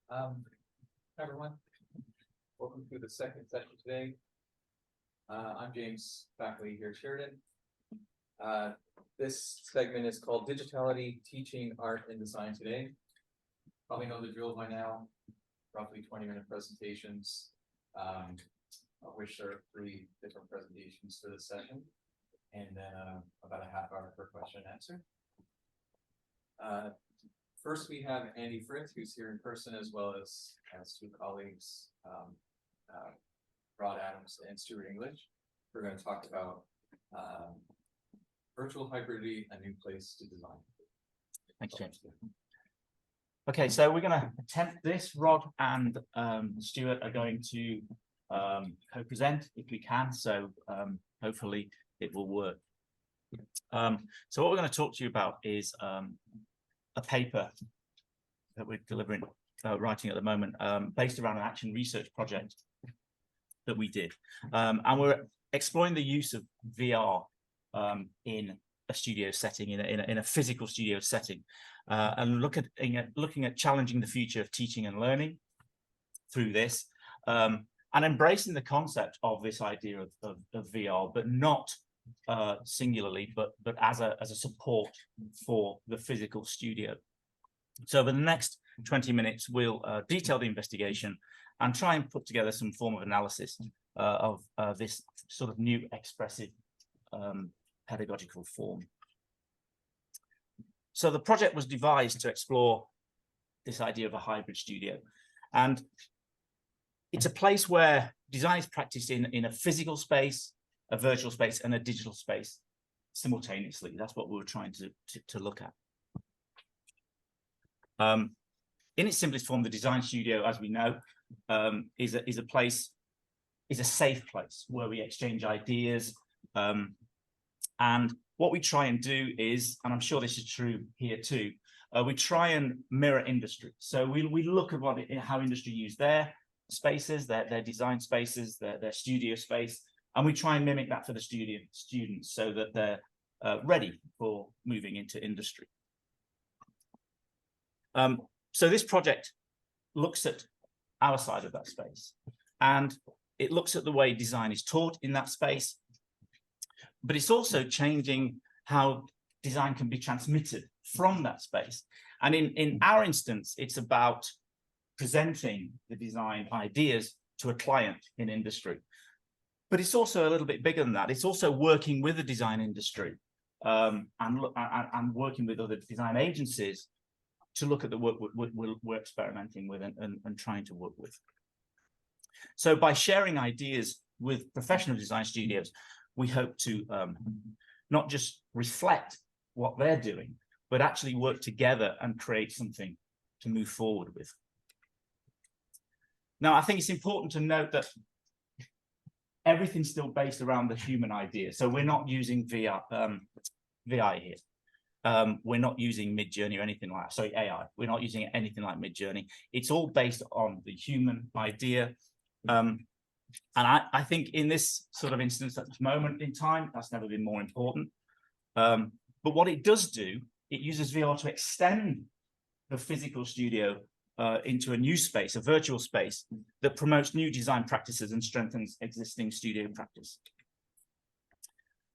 Hi everyone, welcome to the second session today. I'm James, faculty here at Sheridan. This segment is called Digitality, Teaching, Art, and Design Today. Probably know the drill by now, roughly 20-minute presentations, of which there are 3 different presentations for this session, and then about a half hour per question and answer. First, we have Andy Fritz, who's here in person, as well as 2 colleagues, Rod Adams and Stuart English. We're going to talk about virtual hybridity, a new place to design. Thanks, James. Okay, so we're going to attempt this. Rod and Stuart are going to co-present if we can, so hopefully it will work. So what we're going to talk to you about is a paper that we're writing at the moment, based around an action research project that we did. And we're exploring the use of VR in a studio setting, in a physical studio setting, and looking at challenging the future of teaching and learning through this, and embracing the concept of this idea of VR, but not singularly, but as a support for the physical studio. So over the next 20 minutes, we'll detail the investigation and try and put together some form of analysis of this sort of new expressive pedagogical form. So the project was devised to explore this idea of a hybrid studio, and it's a place where design is practiced in a physical space, a virtual space, and a digital space simultaneously. That's what we were trying to look at. In its simplest form, the design studio, as we know, is a safe place where we exchange ideas. And what we try and do is, and I'm sure this is true here too, we try and mirror industry. So we look at how industry use their spaces, their design spaces, their studio space, and we try and mimic that for the students so that they're ready for moving into industry. So this project looks at our side of that space, and it looks at the way design is taught in that space, but it's also changing how design can be transmitted from that space. And in our instance, it's about presenting the design ideas to a client in industry. But it's also a little bit bigger than that. It's also working with the design industry and working with other design agencies to look at the work we're experimenting with and trying to work with. So by sharing ideas with professional design studios, we hope to not just reflect what they're doing, but actually work together and create something to move forward with. Now, I think it's important to note that everything's still based around the human idea. So we're not using VI here. We're not using Midjourney or anything like that. Sorry, AI. We're not using anything like Midjourney. It's all based on the human idea. And I think in this sort of instance, at this moment in time, that's never been more important. But what it does do, it uses VR to extend the physical studio into a new space, a virtual space that promotes new design practices and strengthens existing studio practice.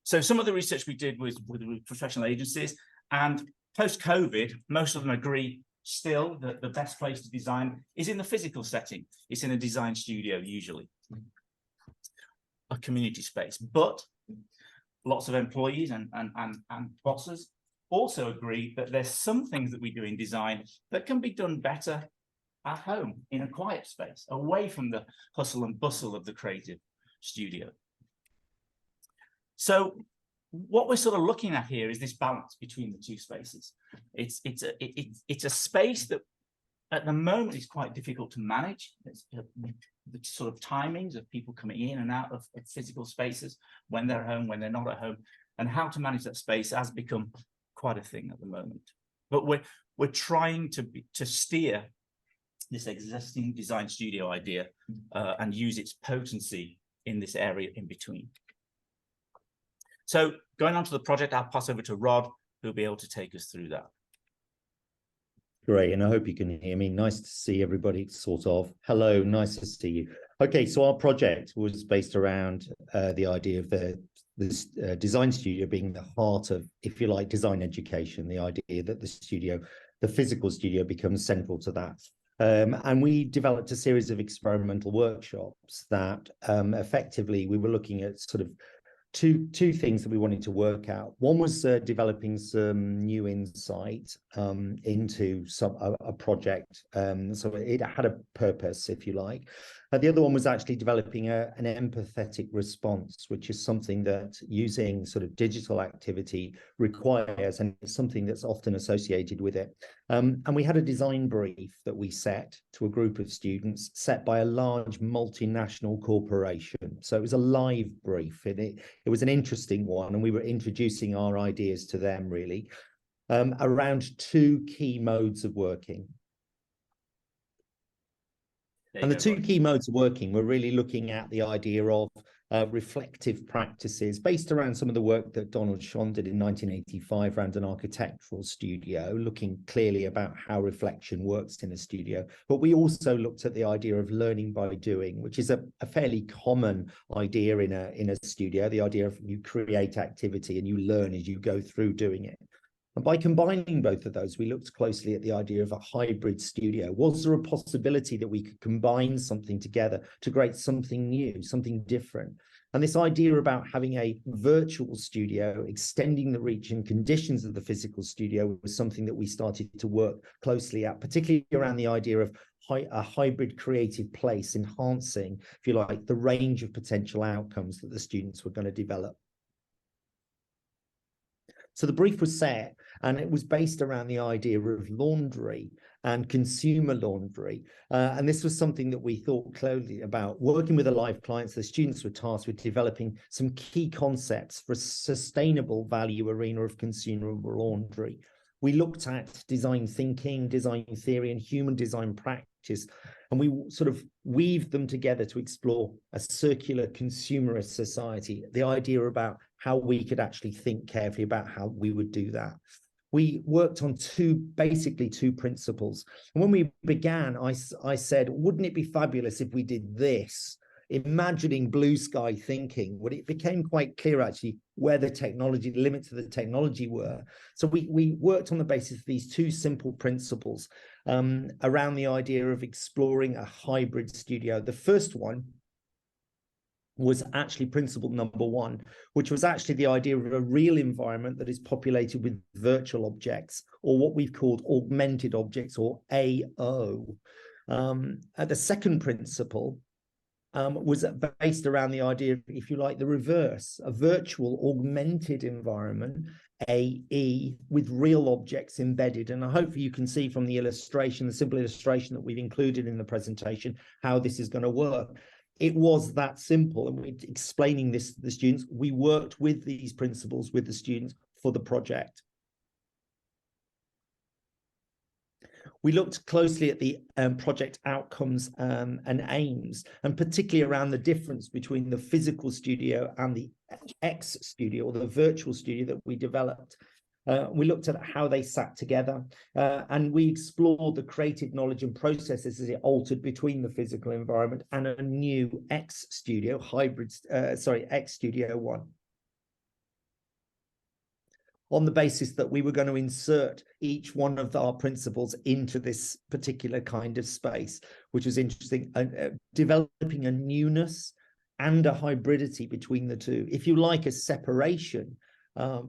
So some of the research we did was with professional agencies, and post-COVID, most of them agree still that the best place to design is in the physical setting. It's in a design studio, usually, a community space. But lots of employees and bosses also agree that there's some things that we do in design that can be done better at home, in a quiet space, away from the hustle and bustle of the creative studio. So what we're sort of looking at here is this balance between the 2 spaces. It's a space that at the moment is quite difficult to manage. It's the sort of timings of people coming in and out of physical spaces, when they're home, when they're not at home, and how to manage that space has become quite a thing at the moment. But we're trying to steer this existing design studio idea and use its potency in this area in between. So going on to the project, I'll pass over to Rod, who'll be able to take us through that. Great, and I hope you can hear me. Nice to see everybody, sort of. Hello, nice to see you. Okay, so our project was based around the idea of this design studio being the heart of, if you like, design education, the idea that the physical studio becomes central to that. And we developed a series of experimental workshops that effectively we were looking at sort of two things that we wanted to work out. One was developing some new insight into a project, so it had a purpose, if you like. The other one was actually developing an empathetic response, which is something that using sort of digital activity requires, and it's something that's often associated with it. And we had a design brief that we set to a group of students, set by a large multinational corporation. So it was a live brief, and it was an interesting one, and we were introducing our ideas to them, really, around two key modes of working. And the two key modes of working, we're really looking at the idea of reflective practices based around some of the work that Donald Shon did in 1985 around an architectural studio, looking clearly about how reflection works in a studio. But we also looked at the idea of learning by doing, which is a fairly common idea in a studio, the idea of you create activity and you learn as you go through doing it. And by combining both of those, we looked closely at the idea of a hybrid studio. Was there a possibility that we could combine something together to create something new, something different? And this idea about having a virtual studio, extending the reach and conditions of the physical studio, was something that we started to work closely at, particularly around the idea of a hybrid creative place, enhancing, if you like, the range of potential outcomes that the students were going to develop. So the brief was set, and it was based around the idea of laundry and consumer laundry. And this was something that we thought closely about. Working with the live clients, the students were tasked with developing some key concepts for a sustainable value arena of consumer laundry. We looked at design thinking, design theory, and human design practice, and we sort of weaved them together to explore a circular consumerist society, the idea about how we could actually think carefully about how we would do that. We worked on basically two principles. And when we began, I said, wouldn't it be fabulous if we did this? Imagining blue sky thinking, when it became quite clear actually where the limits of the technology were. So we worked on the basis of these two simple principles around the idea of exploring a hybrid studio. The first one was actually principle number one, which was actually the idea of a real environment that is populated with virtual objects, or what we've called augmented objects, or AO. The second principle was based around the idea of, if you like, the reverse, a virtual augmented environment, AE, with real objects embedded. And I hope you can see from the illustration, the simple illustration that we've included in the presentation, how this is going to work. It was that simple, and we're explaining this to the students. We worked with these principles with the students for the project. We looked closely at the project outcomes and aims, and particularly around the difference between the physical studio and the X studio, or the virtual studio that we developed. We looked at how they sat together, and we explored the creative knowledge and processes as it altered between the physical environment and a new X studio, X Studio 1. On the basis that we were going to insert each one of our principles into this particular kind of space, which was interesting, developing a newness and a hybridity between the two, if you like, a separation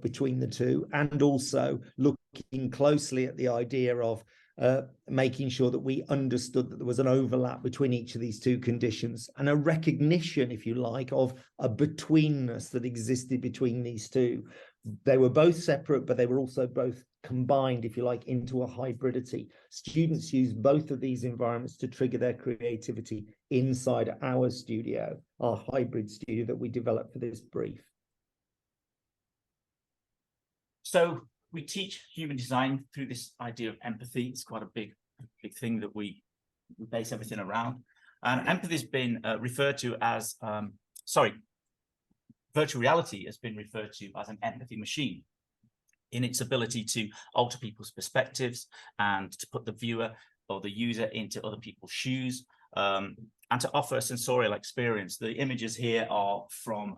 between the two, and also looking closely at the idea of making sure that we understood that there was an overlap between each of these two conditions, and a recognition, if you like, of a betweenness that existed between these two. They were both separate, but they were also both combined, if you like, into a hybridity. Students use both of these environments to trigger their creativity inside our studio, our hybrid studio that we developed for this brief. So we teach human design through this idea of empathy. It's quite a big thing that we base everything around. And empathy has been referred to as, virtual reality has been referred to as an empathy machine. in its ability to alter people's perspectives and to put the viewer or the user into other people's shoes, and to offer a sensorial experience. The images here are from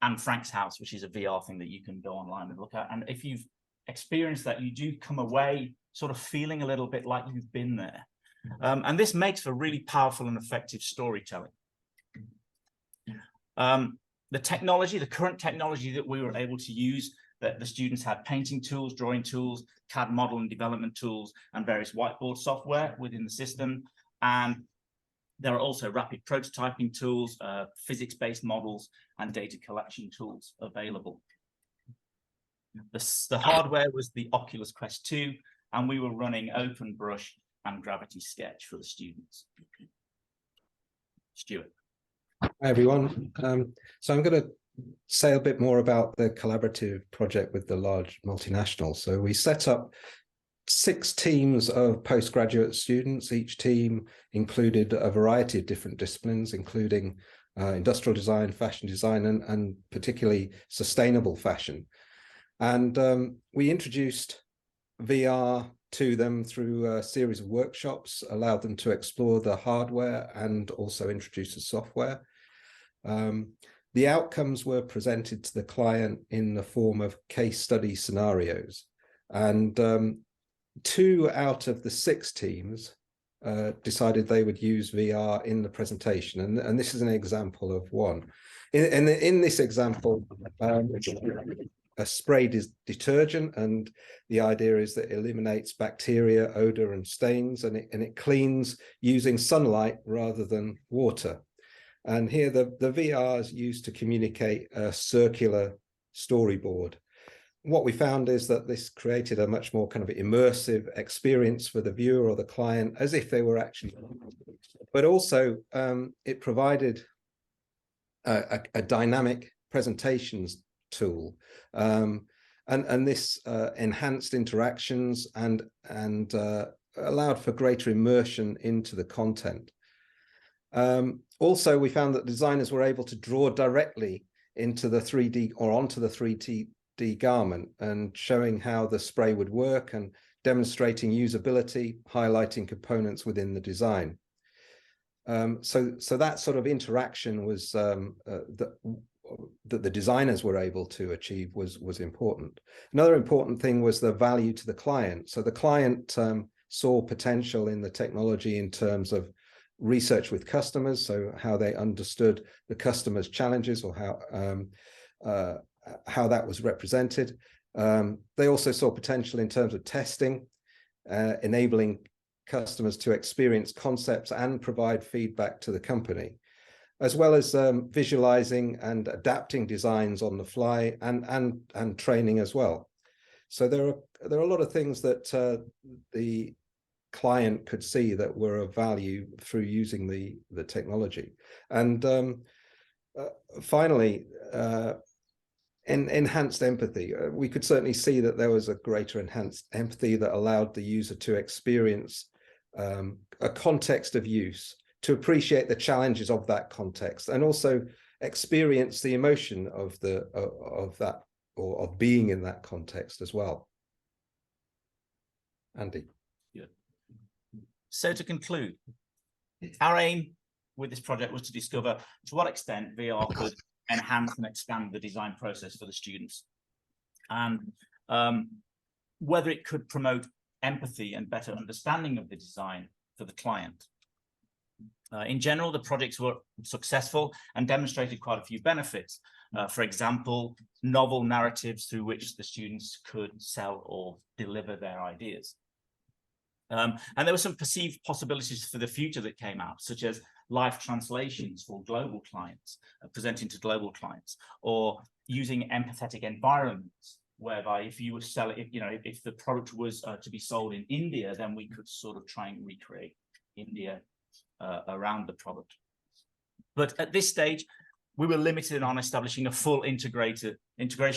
Anne Frank's house, which is a VR thing that you can go online and look at. And if you've experienced that, you do come away sort of feeling a little bit like you've been there. And this makes for really powerful and effective storytelling. The technology, the current technology that we were able to use, that the students had painting tools, drawing tools, CAD model and development tools, and various whiteboard software within the system. And there are also rapid prototyping tools, physics-based models, and data collection tools available. The hardware was the Oculus Quest 2, and we were running OpenBrush and Gravity Sketch for the students. Stuart. Hi, everyone. So I'm going to say a bit more about the collaborative project with the large multinational. So we set up 6 teams of postgraduate students. Each team included a variety of different disciplines, including industrial design, fashion design, and particularly sustainable fashion. And we introduced VR to them through a series of workshops, allowed them to explore the hardware and also introduce the software. The outcomes were presented to the client in the form of case study scenarios. And 2 out of the 6 teams decided they would use VR in the presentation. And this is an example of one. In this example, a sprayed detergent, and the idea is that it eliminates bacteria, odor, and stains, and it cleans using sunlight rather than water. And here the VR is used to communicate a circular storyboard. What we found is that this created a much more kind of immersive experience for the viewer or the client, as if they were actually, but also it provided a dynamic presentations tool, and this enhanced interactions and allowed for greater immersion into the content. Also, we found that designers were able to draw directly into the 3D or onto the 3D garment, and showing how the spray would work and demonstrating usability, highlighting components within the design. So that sort of interaction was that the designers were able to achieve was important. Another important thing was the value to the client. So the client saw potential in the technology in terms of research with customers, so how they understood the customer's challenges or how that was represented. They also saw potential in terms of testing, enabling customers to experience concepts and provide feedback to the company, as well as visualizing and adapting designs on the fly and training as well. So there are a lot of things that the client could see that were of value through using the technology. And finally, enhanced empathy. We could certainly see that there was a greater enhanced empathy that allowed the user to experience a context of use, to appreciate the challenges of that context, and also experience the emotion of that, or of being in that context as well. Andy. Yeah. So to conclude, our aim with this project was to discover to what extent VR could enhance and expand the design process for the students, and whether it could promote empathy and better understanding of the design for the client. In general, the projects were successful and demonstrated quite a few benefits. For example, novel narratives through which the students could sell or deliver their ideas. And there were some perceived possibilities for the future that came out, such as live translations for global clients, presenting to global clients, or using empathetic environments, whereby if you were selling, if the product was to be sold in India, then we could sort of try and recreate India around the product. But at this stage, we were limited on establishing a full integration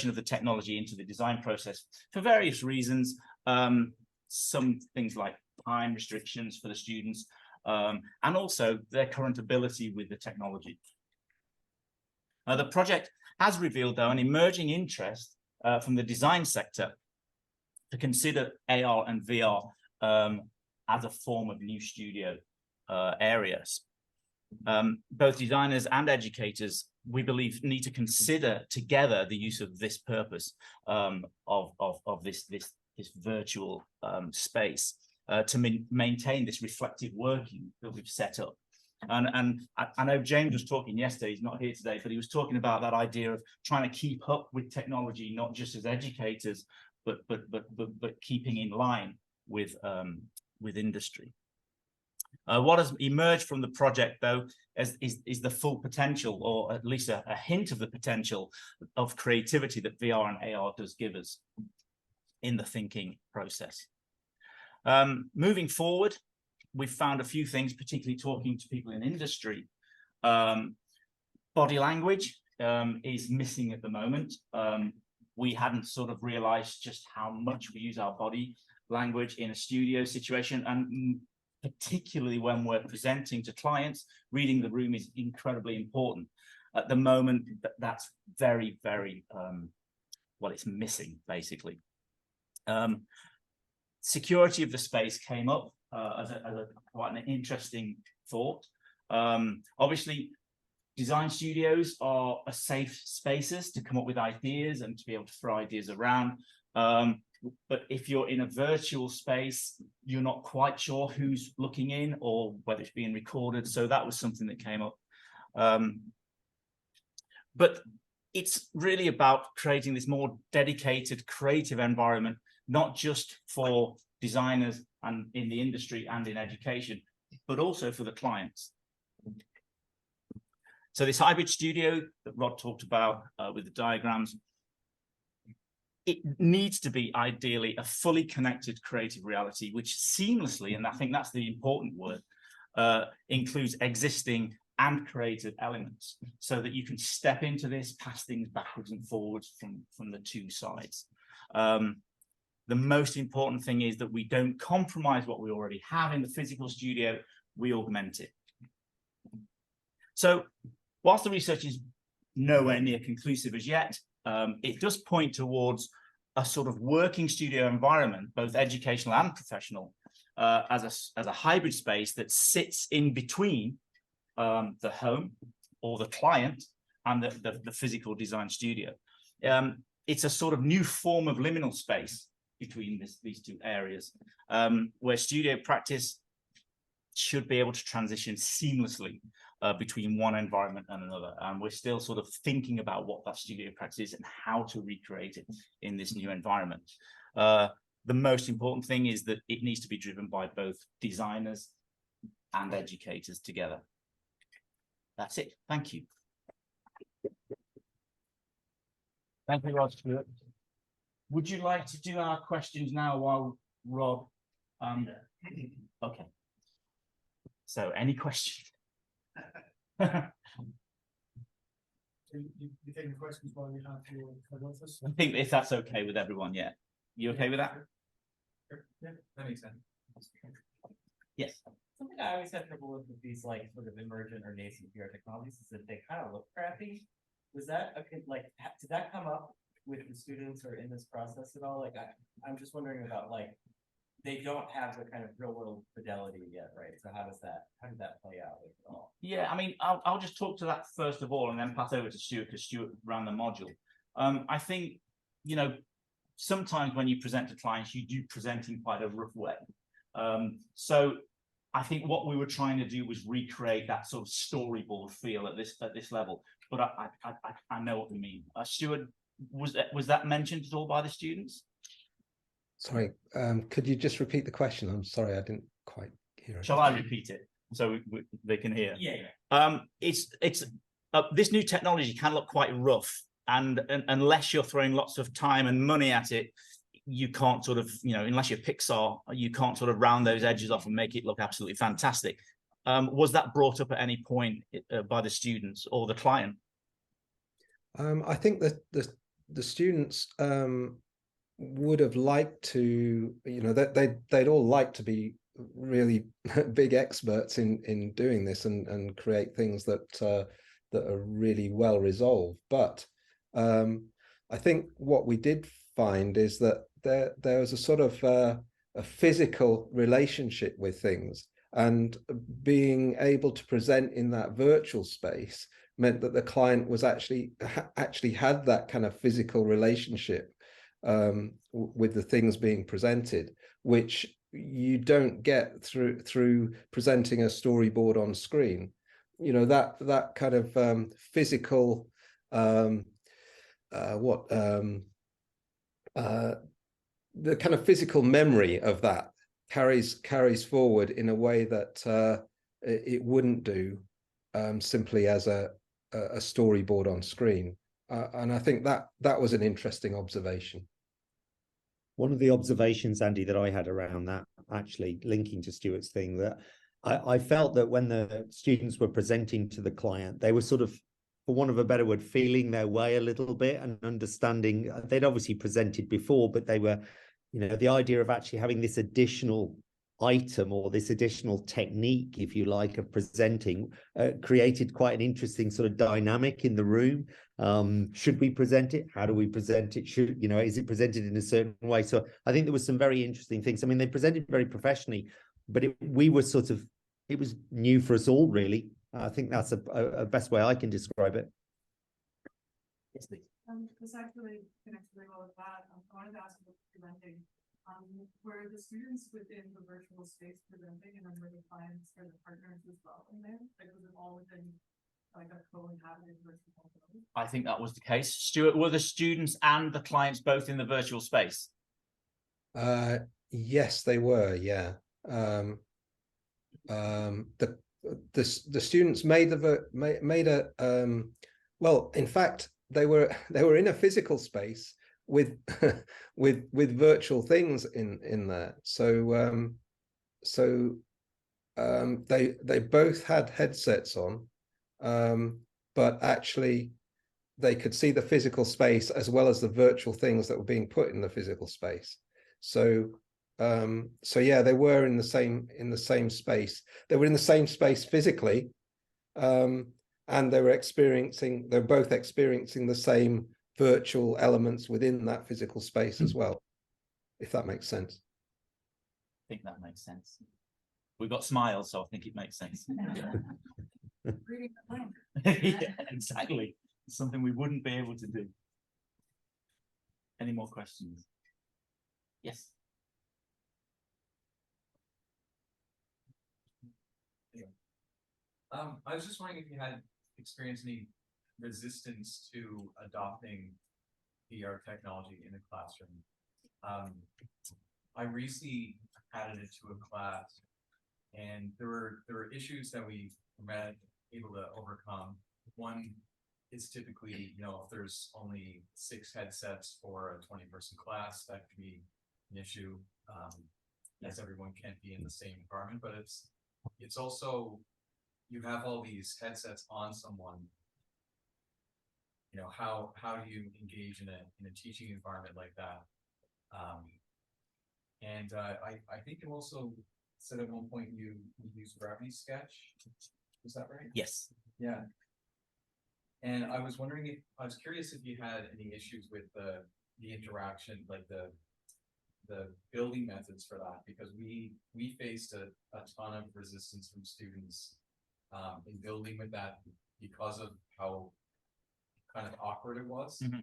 of the technology into the design process for various reasons. Some things like time restrictions for the students, and also their current ability with the technology. The project has revealed, though, an emerging interest from the design sector to consider AR and VR as a form of new studio areas. Both designers and educators, we believe, need to consider together the use of this purpose of this virtual space to maintain this reflective working that we've set up. And I know James was talking yesterday, he's not here today, but he was talking about that idea of trying to keep up with technology, not just as educators, but keeping in line with industry. What has emerged from the project, though, is the full potential, or at least a hint of the potential of creativity that VR and AR does give us in the thinking process. Moving forward, we've found a few things, particularly talking to people in industry. Body language is missing at the moment. We hadn't sort of realized just how much we use our body language in a studio situation, and particularly when we're presenting to clients, reading the room is incredibly important. At the moment, that's very, very, well, it's missing, basically. Security of the space came up as quite an interesting thought. Obviously, design studios are safe spaces to come up with ideas and to be able to throw ideas around. But if you're in a virtual space, you're not quite sure who's looking in or whether it's being recorded. So that was something that came up. But it's really about creating this more dedicated, creative environment, not just for designers and in the industry and in education, but also for the clients. So this hybrid studio that Rod talked about with the diagrams, it needs to be ideally a fully connected creative reality, which seamlessly, and I think that's the important word, includes existing and creative elements, so that you can step into this, pass things backwards and forwards from the two sides. The most important thing is that we don't compromise what we already have in the physical studio, we augment it. So whilst the research is nowhere near conclusive as yet, it does point towards a sort of working studio environment, both educational and professional, as a hybrid space that sits in between the home or the client and the physical design studio. It's a sort of new form of liminal space between these two areas, where studio practice should be able to transition seamlessly between one environment and another. And we're still sort of thinking about what that studio practice is and how to recreate it in this new environment. The most important thing is that it needs to be driven by both designers and educators together. That's it. Thank you. Thank you, Rod. Would you like to do our questions now while Rod? Okay. So, any questions? You taking questions while we have your co-authors? I think if that's okay with everyone, yeah. You okay with that? Yeah, that makes sense. Yes. Something I always have trouble with these like sort of emergent or nascent VR technologies is that they kind of look crappy. Was that okay? Like, did that come up with the students or in this process at all? Like, I'm just wondering about like, they don't have the kind of real world fidelity yet, right? So how did that play out at all? Yeah, I mean, I'll just talk to that first of all, and then pass over to Stuart, because Stuart ran the module. I think, you know, sometimes when you present to clients, you do present in quite a rough way. So I think what we were trying to do was recreate that sort of storyboard feel at this level. But I know what we mean. Stuart, was that mentioned at all by the students? Sorry, could you just repeat the question? I'm sorry, I didn't quite hear it. Shall I repeat it so they can hear? Yeah. It's this new technology can look quite rough, and unless you're throwing lots of time and money at it, you can't sort of, you know, unless you're Pixar, you can't sort of round those edges off and make it look absolutely fantastic. Was that brought up at any point by the students or the client? I think that the students would have liked to, you know, they'd all like to be really big experts in doing this and create things that are really well resolved. But I think what we did find is that there was a sort of a physical relationship with things, and being able to present in that virtual space meant that the client was actually had that kind of physical relationship with the things being presented, which you don't get through presenting a storyboard on screen. You know, that kind of physical the kind of physical memory of that carries forward in a way that it wouldn't do simply as a storyboard on screen. And I think that was an interesting observation. One of the observations, Andy, that I had around that, actually linking to Stuart's thing, that I felt that when the students were presenting to the client, they were sort of, for want of a better word, feeling their way a little bit and understanding. They'd obviously presented before, but they were, you know, the idea of actually having this additional item or this additional technique, if you like, of presenting created quite an interesting sort of dynamic in the room. Should we present it? How do we present it? Should, you know, is it presented in a certain way? So I think there was some very interesting things. I mean, they presented very professionally, but we were sort of, it was new for us all, really. I think that's a best way I can describe it. Yes, please. This actually connects very well with that. I wanted to ask about presenting. Were the students within the virtual space presenting, and then were the clients or the partners as well in there? Like, was it all within like a co-inhabited virtual space? I think that was the case. Stuart, were the students and the clients both in the virtual space? Yes, they were. Yeah. The students made well, in fact, they were in a physical space with with virtual things in there. So they both had headsets on, but actually they could see the physical space as well as the virtual things that were being put in the physical space. So yeah, they were in the same space. They were in the same space physically, and they're both experiencing the same virtual elements within that physical space as well, if that makes sense. I think that makes sense. We've got smiles, so I think it makes sense. Reading the plan. Yeah, exactly. It's something we wouldn't be able to do. Any more questions? Yes. I was just wondering if you had experienced any resistance to adopting VR technology in a classroom. I recently added it to a class, and there were issues that we were able to overcome. One is typically, you know, if there's only 6 headsets for a 20-person class, that could be an issue, as everyone can't be in the same environment. But it's also, you have all these headsets on someone. You know, how do you engage in a teaching environment like that? I think you also said at one point you used Gravity Sketch. Is that right? Yes. Yeah. And I was curious if you had any issues with the interaction, like the building methods for that, because we faced a ton of resistance from students in building with that because of how kind of awkward it was. Mm-hmm.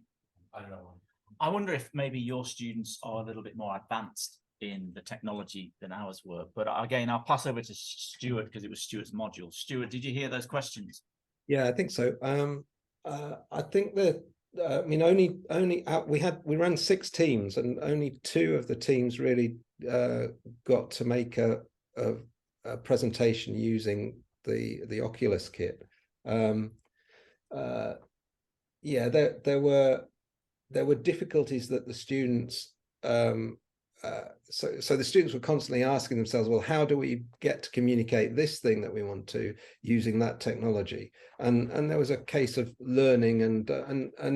I don't know. I wonder if maybe your students are a little bit more advanced in the technology than ours were. But again, I'll pass over to Stuart because it was Stuart's module. Stuart, did you hear those questions? Yeah, I think so. I think that I mean, we ran 6 teams, and only 2 of the teams really got to make a presentation using the Oculus kit. Yeah, there were difficulties that the students. So the students were constantly asking themselves, well, how do we get to communicate this thing that we want to using that technology? And there was a case of learning, and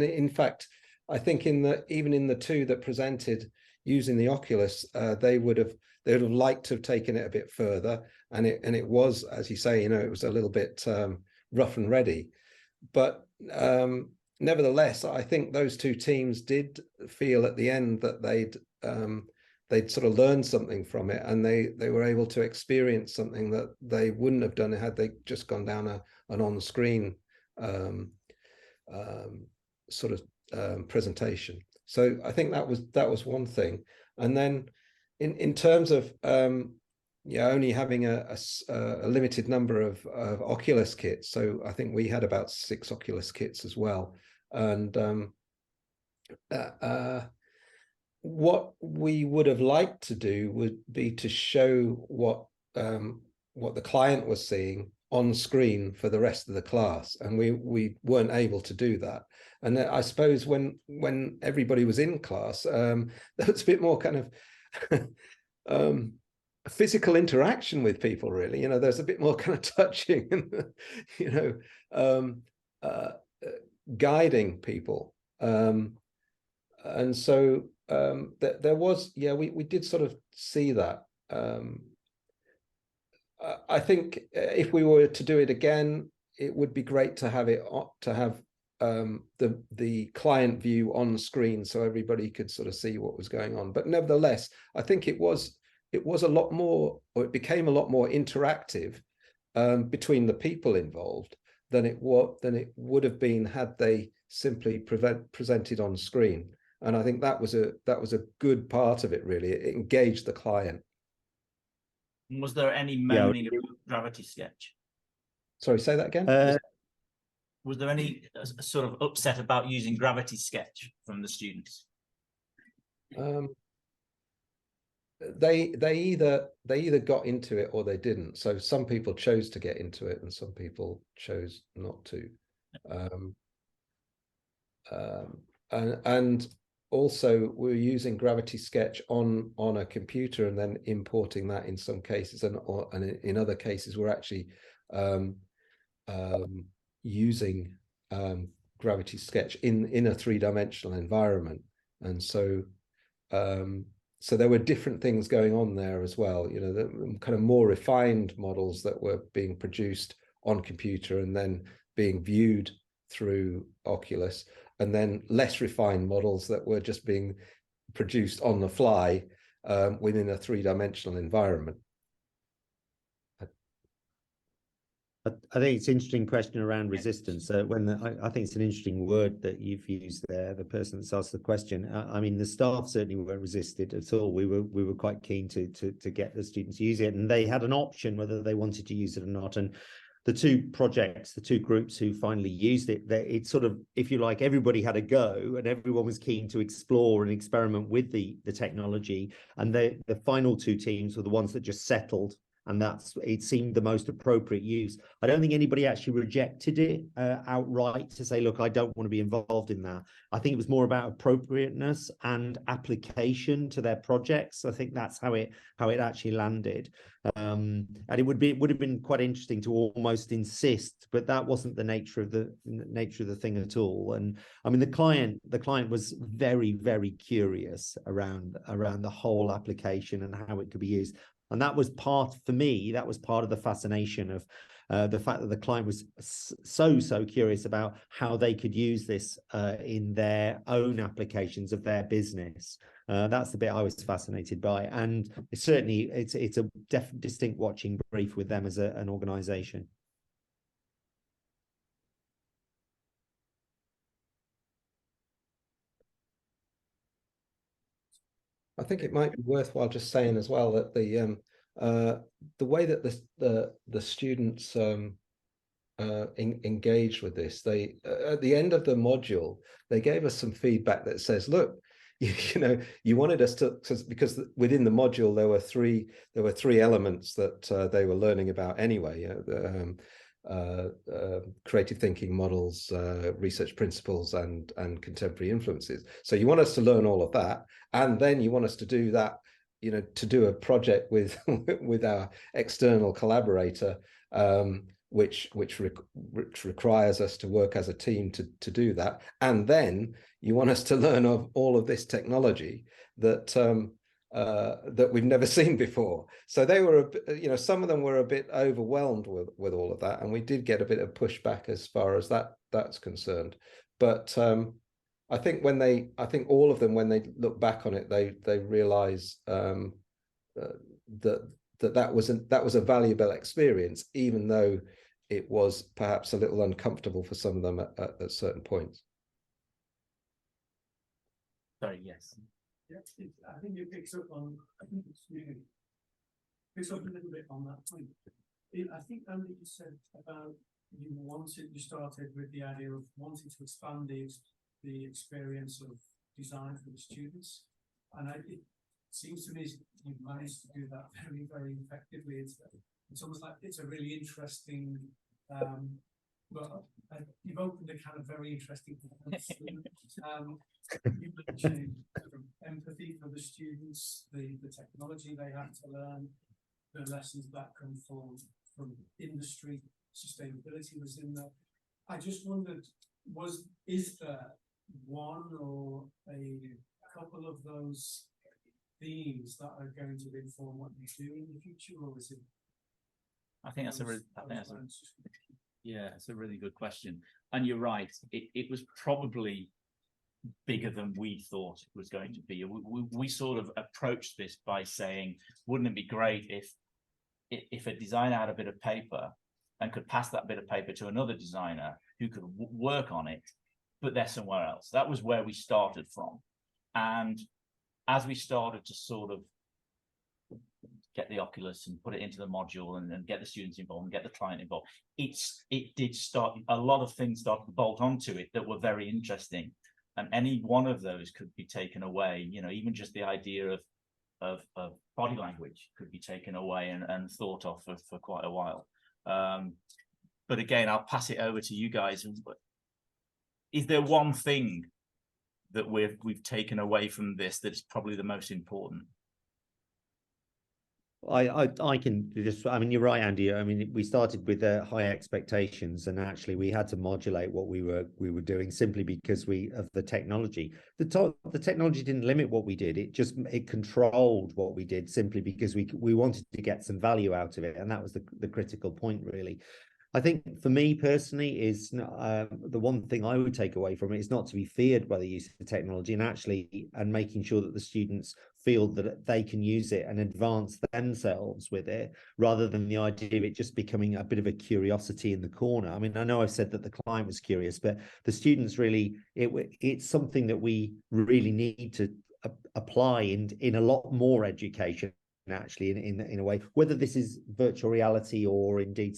in fact, I think even in the 2 that presented using the Oculus, they would have liked to have taken it a bit further, and it was, as you say, you know, it was a little bit rough and ready, but nevertheless, I think those two teams did feel at the end that they'd sort of learned something from it, and they were able to experience something that they wouldn't have done had they just gone down an on-screen sort of presentation. So I think that was one thing. And then in terms of only having a limited number of Oculus kits, so I think we had about 6 Oculus kits as well. And what we would have liked to do would be to show what the client was seeing on screen for the rest of the class, and we weren't able to do that. And I suppose when everybody was in class, there was a bit more kind of physical interaction with people, really. There's a bit more kind of touching and guiding people, and so there was, we did sort of see that. I think if we were to do it again, it would be great to have the client view on screen so everybody could sort of see what was going on. But nevertheless, I think it was a lot more, or it became a lot more interactive between the people involved than it would have been had they simply presented on screen. And I think that was a good part of it, really. It engaged the client. Was there any moaning about Gravity Sketch? Sorry, say that again. Was there any sort of upset about using Gravity Sketch from the students? They either got into it or they didn't. So some people chose to get into it and some people chose not to. And also we're using Gravity Sketch on a computer and then importing that in some cases, and in other cases we're actually using Gravity Sketch in a 3-dimensional environment. And so so there were different things going on there as well. The kind of more refined models that were being produced on computer and then being viewed through Oculus, and then less refined models that were just being produced on the fly within a 3-dimensional environment. I think it's an interesting question around resistance. I think it's an interesting word that you've used there, the person that's asked the question. I mean, the staff certainly weren't resisted at all. We were quite keen to get the students to use it, and they had an option whether they wanted to use it or not. And the two groups who finally used it, it's sort of, if you like, everybody had a go and everyone was keen to explore and experiment with the technology. And the final 2 teams were the ones that just settled, and it seemed the most appropriate use. I don't think anybody actually rejected it outright to say, look, I don't want to be involved in that. I think it was more about appropriateness and application to their projects. I think that's how it actually landed. And it would have been quite interesting to almost insist, but that wasn't the nature of the thing at all. And I mean, the client was very, very curious around the whole application and how it could be used. And that was part of the fascination of the fact that the client was so curious about how they could use this in their own applications of their business. That's the bit I was fascinated by, and it's a distinct watching brief with them as an organization. I think it might be worthwhile just saying as well that the way that the students engaged with this, they at the end of the module, they gave us some feedback that says, look, you wanted us to, because within the module there were three elements that they were learning about anyway. Creative thinking models, research principles, and contemporary influences. So you want us to learn all of that, and then you want us to do that, to do a project with with our external collaborator, which requires us to work as a team to do that, and then you want us to learn of all of this technology that that we've never seen before. So they were, some of them were a bit overwhelmed with all of that, and we did get a bit of pushback as far as that's concerned. But I think all of them, when they look back on it, they realize that was a valuable experience, even though it was perhaps a little uncomfortable for some of them at certain points. Sorry, yes. Yeah, I think it picks up on, I think it's really, picks up a little bit on that point. I think, Andy, you said about you started with the idea of wanting to expand the experience of design for the students. And it seems to me you've managed to do that very, very effectively. It's almost like it's a really interesting, well, you've opened a kind of very interesting you mentioned sort of empathy for the students, the technology they have to learn, the lessons that come from industry, sustainability was in there. I just wondered, is there one or a couple of those themes that are going to inform what you do in the future, or is it? It's a really good question. And you're right, it was probably bigger than we thought it was going to be. We sort of approached this by saying, wouldn't it be great if a designer had a bit of paper and could pass that bit of paper to another designer who could work on it, but they're somewhere else. That was where we started from. And as we started to sort of get the Oculus and put it into the module and get the students involved and get the client involved, it did start, a lot of things started to bolt onto it that were very interesting. And any one of those could be taken away, even just the idea of body language could be taken away and thought of for quite a while. But again, I'll pass it over to you guys. Is there one thing that we've taken away from this that's probably the most important? I can just, I mean, you're right, Andy. I mean, we started with high expectations, and actually we had to modulate what we were doing simply because of the technology. The technology didn't limit what we did. It controlled what we did simply because we wanted to get some value out of it, and that was the critical point, really. I think for me personally is the one thing I would take away from it is not to be feared by the use of technology, and making sure that the students feel that they can use it and advance themselves with it, rather than the idea of it just becoming a bit of a curiosity in the corner. I mean, I know I've said that the client was curious, but the students really, it's something that we really need to apply in a lot more education, actually, in a way, whether this is virtual reality or indeed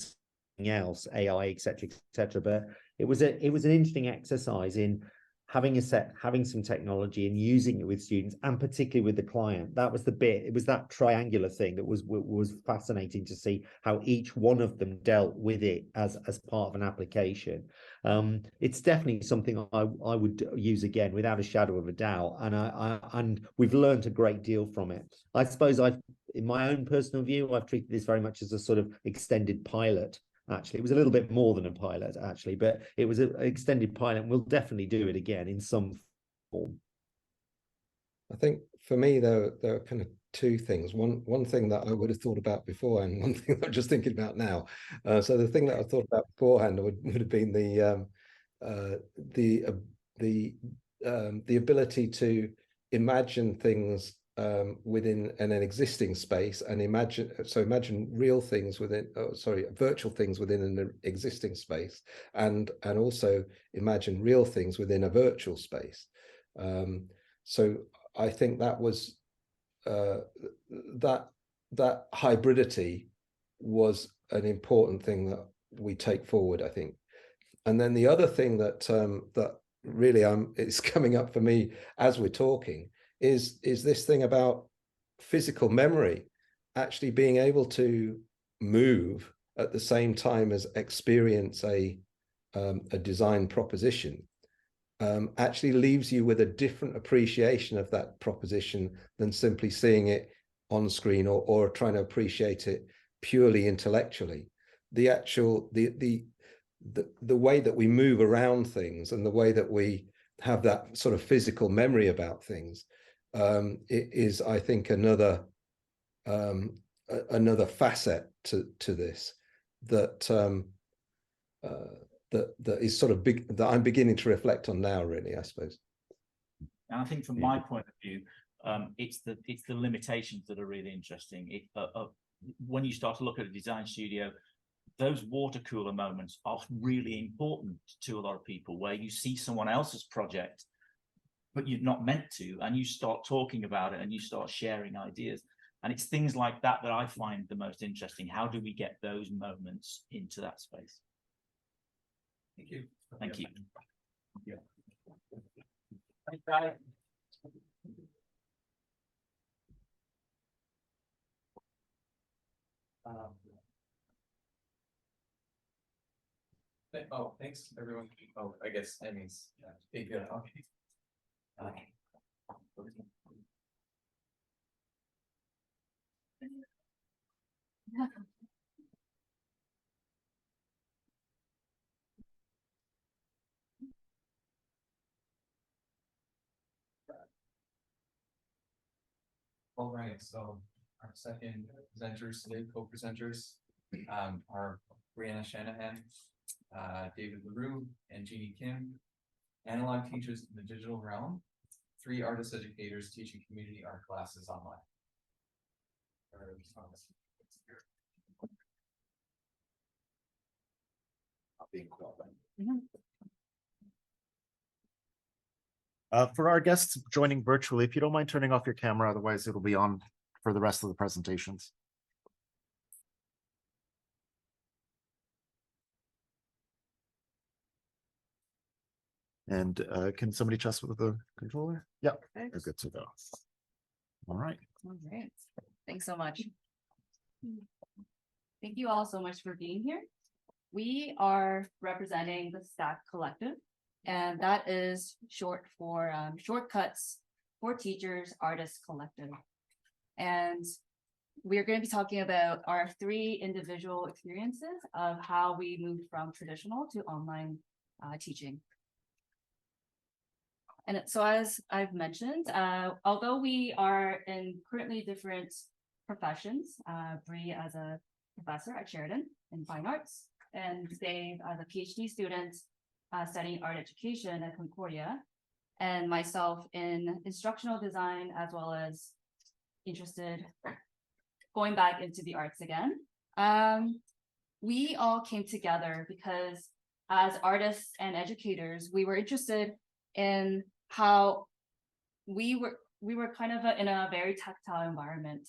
else, AI, etc., etc. But it was an interesting exercise in having some technology and using it with students, and particularly with the client. That was the bit. It was that triangular thing that was fascinating to see how each one of them dealt with it as part of an application. It's definitely something I would use again without a shadow of a doubt, and we've learned a great deal from it. I suppose in my own personal view, I've treated this very much as a sort of extended pilot. Actually, it was a little bit more than a pilot, actually, but it was an extended pilot. We'll definitely do it again in some form. I think for me, there are kind of two things. One thing that I would have thought about before, and one thing that I'm just thinking about now. So the thing that I thought about beforehand would have been the ability to imagine things within an existing space, and imagine real things within, virtual things within an existing space, and also imagine real things within a virtual space. So I think that was that hybridity was an important thing that we take forward, I think. And then the other thing that that really it's coming up for me as we're talking is this thing about physical memory actually being able to move at the same time as experience a design proposition. Actually leaves you with a different appreciation of that proposition than simply seeing it on screen or trying to appreciate it purely intellectually. The actual the way that we move around things and the way that we have that sort of physical memory about things it is, I think, another facet to this that that is sort of big, that I'm beginning to reflect on now, really, I suppose. And I think from my point of view, it's the limitations that are really interesting. When you start to look at a design studio, those water cooler moments are really important to a lot of people, where you see someone else's project, but you're not meant to, and you start talking about it and you start sharing ideas. And it's things like that that I find the most interesting. How do we get those moments into that space? Thank you. Thank you. Thanks, guys. Oh, thanks, everyone. Oh, I guess Emmy's. Yeah, good. Okay. All right, so our second presenters today, co-presenters, are Brianna Shanahan, David LaRue, and Jeannie Kim, analog teachers in the digital realm, 3 artist educators teaching community art classes online. For our guests joining virtually, if you don't mind turning off your camera, otherwise it'll be on for the rest of the presentations. And can somebody trust with the controller? Yeah, we're good to go. All right. All right. Thanks so much. Thank you all so much for being here. We are representing the Stack Collective, and that is short for Shortcuts for Teachers Artists Collective. And we're going to be talking about our 3 individual experiences of how we moved from traditional to online teaching. And so, as I've mentioned, although we are in currently different professions, Bree as a professor at Sheridan in fine arts, and Dave as a PhD student studying art education at Concordia, and myself in instructional design, as well as interested going back into the arts again. We all came together because as artists and educators, we were interested in how we were kind of in a very tactile environment,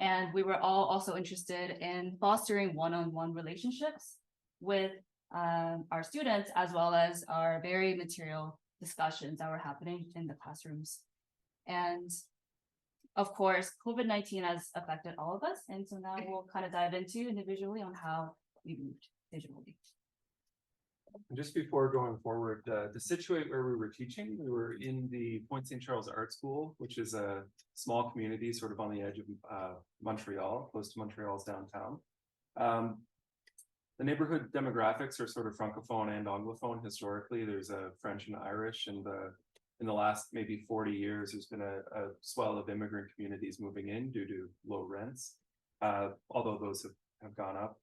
and we were all also interested in fostering one-on-one relationships with our students, as well as our very material discussions that were happening in the classrooms. And of course, COVID-19 has affected all of us, and so now we'll kind of dive into individually on how we moved digitally. And just before going forward, to situate where we were teaching, we were in the Point St. Charles Art School, which is a small community sort of on the edge of Montreal, close to Montreal's downtown. The neighborhood demographics are sort of Francophone and Anglophone historically. There's a French and Irish, and in the last maybe 40 years, there's been a swell of immigrant communities moving in due to low rents, although those have gone up.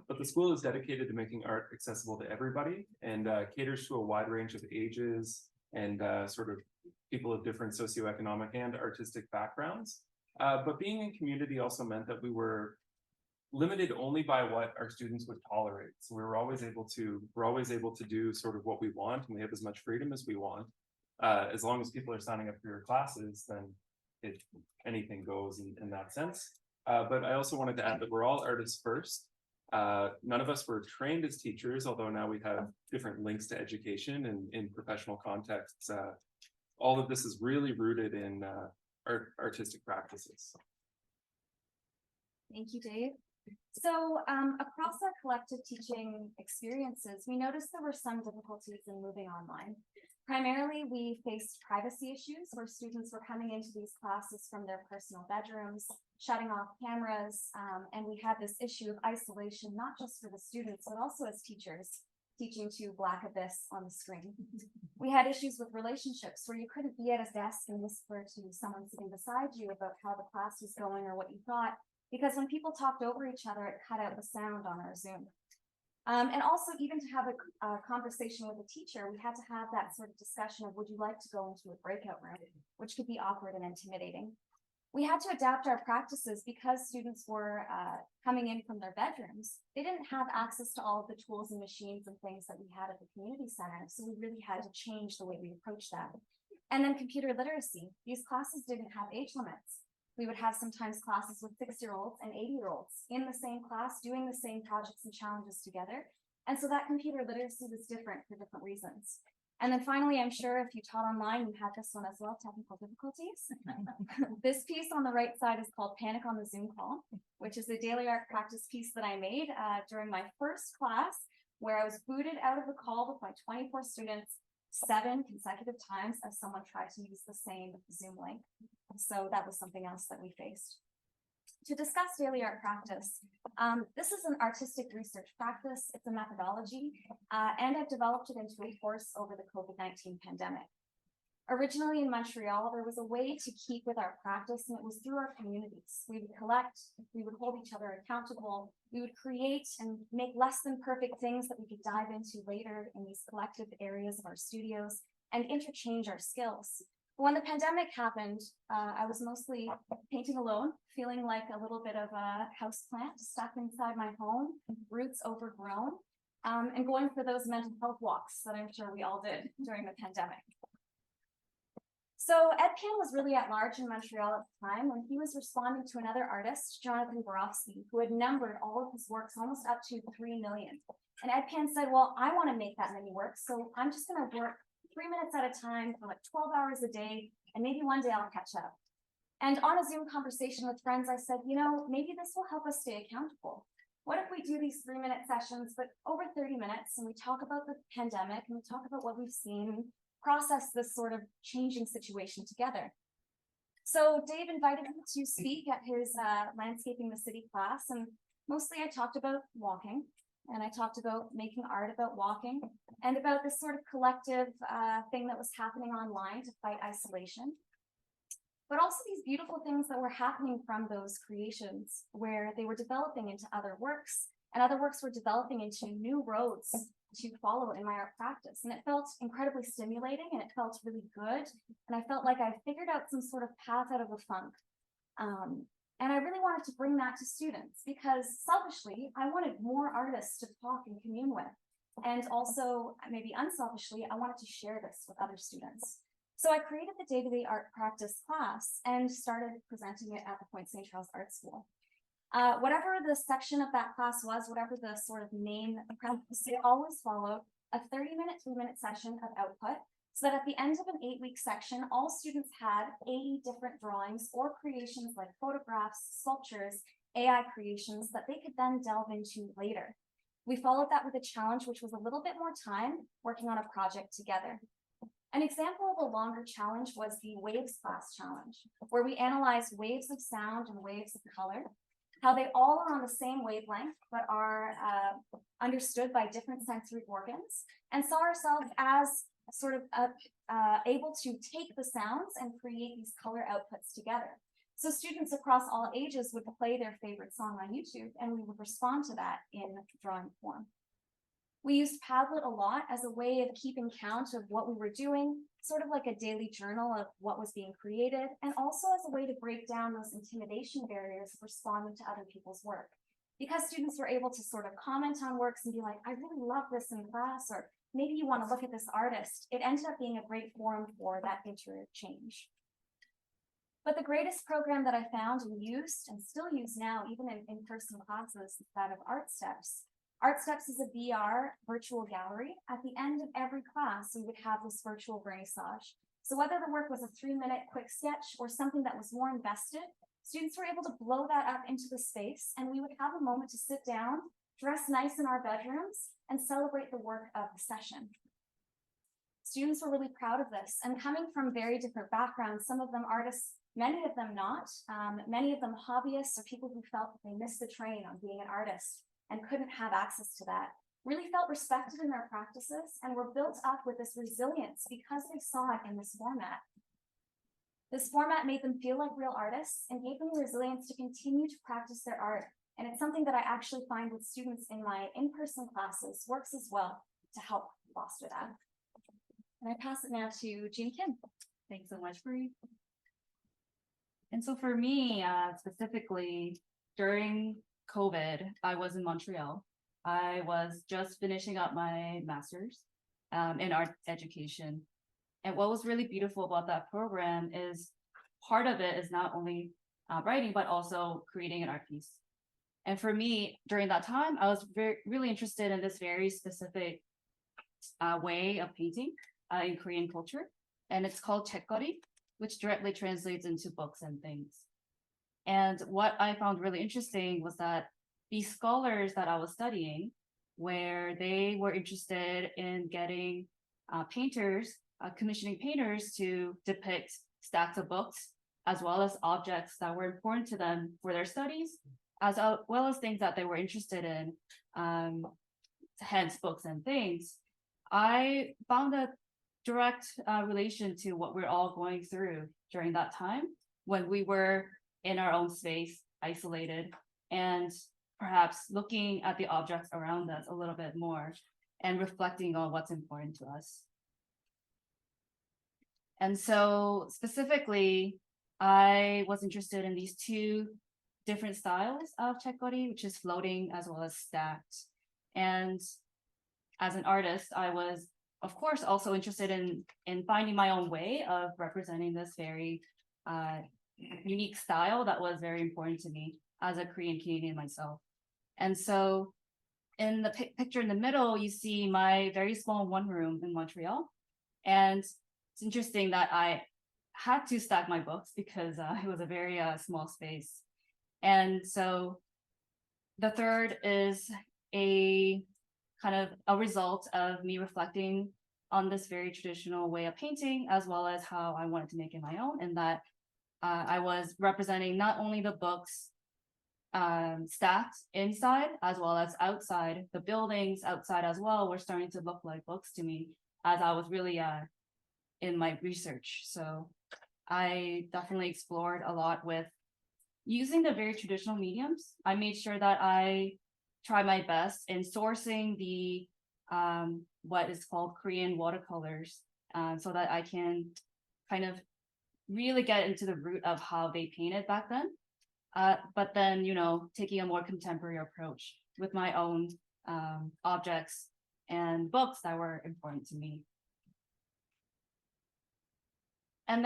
But the school is dedicated to making art accessible to everybody, and caters to a wide range of ages and sort of people of different socioeconomic and artistic backgrounds. But being in community also meant that we were limited only by what our students would tolerate. So we're always able to do sort of what we want, and we have as much freedom as we want. As long as people are signing up for your classes, then anything goes in that sense. But I also wanted to add that we're all artists first. None of us were trained as teachers, although now we have different links to education and in professional contexts. All of this is really rooted in artistic practices. Thank you, Dave. So across our collective teaching experiences, we noticed there were some difficulties in moving online. Primarily, we faced privacy issues where students were coming into these classes from their personal bedrooms, shutting off cameras, and we had this issue of isolation, not just for the students, but also as teachers teaching to Black Abyss on the screen. We had issues with relationships where you couldn't be at a desk and whisper to someone sitting beside you about how the class was going or what you thought, because when people talked over each other, it cut out the sound on our Zoom. And also even to have a conversation with a teacher, we had to have that sort of discussion of, would you like to go into a breakout room, which could be awkward and intimidating. We had to adapt our practices because students were coming in from their bedrooms. They didn't have access to all of the tools and machines and things that we had at the community center. So we really had to change the way we approach that. And then computer literacy. These classes didn't have age limits. We would have sometimes classes with 6-year-olds and 80-year-olds in the same class, doing the same projects and challenges together. And so that computer literacy was different for different reasons. And then finally, I'm sure if you taught online, you had this one as well, technical difficulties. This piece on the right side is called Panic on the Zoom Call, which is a daily art practice piece that I made during my first class, where I was booted out of the call with my 24 students 7 consecutive times as someone tried to use the same Zoom link. So that was something else that we faced. To discuss daily art practice, this is an artistic research practice. It's a methodology, and I've developed it into a course over the COVID-19 pandemic. Originally in Montreal, there was a way to keep with our practice, and it was through our communities. We would collect, we would hold each other accountable, we would create and make less than perfect things that we could dive into later in these collective areas of our studios and interchange our skills. But when the pandemic happened, I was mostly painting alone, feeling like a little bit of a houseplant stuck inside my home, roots overgrown, and going for those mental health walks that I'm sure we all did during the pandemic. So Ed Pan was really at large in Montreal at the time when he was responding to another artist, Jonathan Borofsky, who had numbered all of his works almost up to 3 million. And Ed Pan said, well, I want to make that many works, so I'm just going to work 3 minutes at a time for like 12 hours a day, and maybe one day I'll catch up. And on a Zoom conversation with friends, I said, you know, maybe this will help us stay accountable. What if we do these 3-minute sessions, but over 30 minutes, and we talk about the pandemic, and we talk about what we've seen, process this sort of changing situation together. So Dave invited me to speak at his Landscaping the City class, and mostly I talked about walking, and I talked about making art about walking, and about this sort of collective thing that was happening online to fight isolation. But also these beautiful things that were happening from those creations, where they were developing into other works, and other works were developing into new roads to follow in my art practice. And it felt incredibly stimulating, and it felt really good. And I felt like I figured out some sort of path out of a funk. And I really wanted to bring that to students because selfishly, I wanted more artists to talk and commune with. And also, maybe unselfishly, I wanted to share this with other students. So I created the day-to-day art practice class and started presenting it at the Point St. Charles Art School. Whatever the section of that class was, whatever the sort of main practice, it always followed a 30-minute, 3-minute session of output, so that at the end of an 8-week section, all students had 80 different drawings or creations like photographs, sculptures, AI creations that they could then delve into later. We followed that with a challenge, which was a little bit more time working on a project together. An example of a longer challenge was the Waves Class Challenge, where we analyzed waves of sound and waves of color, how they all are on the same wavelength, but are understood by different sensory organs, and saw ourselves as sort of able to take the sounds and create these color outputs together. So students across all ages would play their favorite song on YouTube, and we would respond to that in drawing form. We used Padlet a lot as a way of keeping count of what we were doing, sort of like a daily journal of what was being created, and also as a way to break down those intimidation barriers of responding to other people's work. Because students were able to sort of comment on works and be like, I really love this in class, or maybe you want to look at this artist. It ended up being a great forum for that interchange. But the greatest program that I found and used, and still use now, even in in-person classes, is that of Art Steps. Art Steps is a VR virtual gallery. At the end of every class, we would have this virtual vernissage. So whether the work was a 3-minute quick sketch or something that was more invested, students were able to blow that up into the space, and we would have a moment to sit down, dress nice in our bedrooms, and celebrate the work of the session. Students were really proud of this, and coming from very different backgrounds, some of them artists, many of them not, many of them hobbyists or people who felt that they missed the train on being an artist and couldn't have access to that, really felt respected in their practices and were built up with this resilience because they saw it in this format. This format made them feel like real artists and gave them the resilience to continue to practice their art And it's something that I actually find with students in my in-person classes works as well to help foster that. And I pass it now to Jean Kim. Thanks so much, Bree. And so for me, specifically during COVID, I was in Montreal. I was just finishing up my master's in art education. And what was really beautiful about that program is part of it is not only writing, but also creating an art piece. And for me, during that time, I was really interested in this very specific way of painting in Korean culture. And it's called Track1, which directly translates into books and things. And what I found really interesting was that these scholars that I was studying, where they were interested in getting painters, commissioning painters to depict stacks of books, as well as objects that were important to them for their studies, as well as things that they were interested in, hence books and things. I found a direct relation to what we're all going through during that time when we were in our own space, isolated, and perhaps looking at the objects around us a little bit more and reflecting on what's important to us. And so specifically, I was interested in these two different styles of Track1, which is floating as well as stacked. And as an artist, I was, of course, also interested in finding my own way of representing this very unique style that was very important to me as a Korean Canadian myself. And so in the picture in the middle, you see my very small one room in Montreal. And it's interesting that I had to stack my books because it was a very small space. And so the third is a kind of a result of me reflecting on this very traditional way of painting, as well as how I wanted to make it my own, and that I was representing not only the books stacked inside as well as outside. The buildings outside as well were starting to look like books to me as I was really in my research. So I definitely explored a lot with using the very traditional mediums. I made sure that I try my best in sourcing the what is called Korean watercolors, so that I can kind of really get into the root of how they painted back then. But then, you know, taking a more contemporary approach with my own objects and books that were important to me. And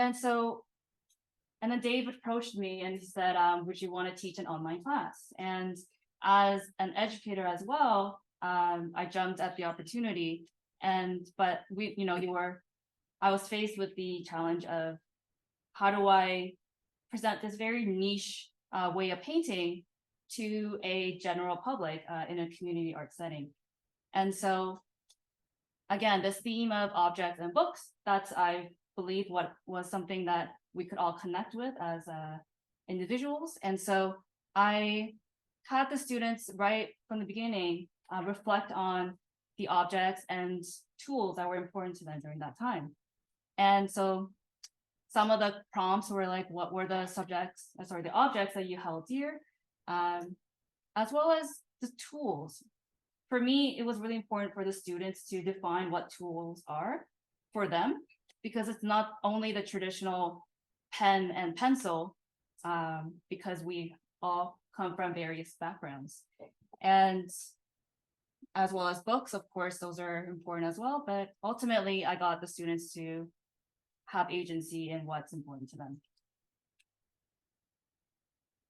then Dave approached me and he said, would you want to teach an online class? And as an educator as well, I jumped at the opportunity. But I was faced with the challenge of how do I present this very niche way of painting to a general public in a community art setting. And so again, this theme of objects and books, that's, I believe, what was something that we could all connect with as individuals. And so I had the students right from the beginning reflect on the objects and tools that were important to them during that time. And so some of the prompts were like, what were the the objects that you held dear, as well as the tools. For me, it was really important for the students to define what tools are for them, because it's not only the traditional pen and pencil, because we all come from various backgrounds. And as well as books, of course, those are important as well. But ultimately, I got the students to have agency in what's important to them.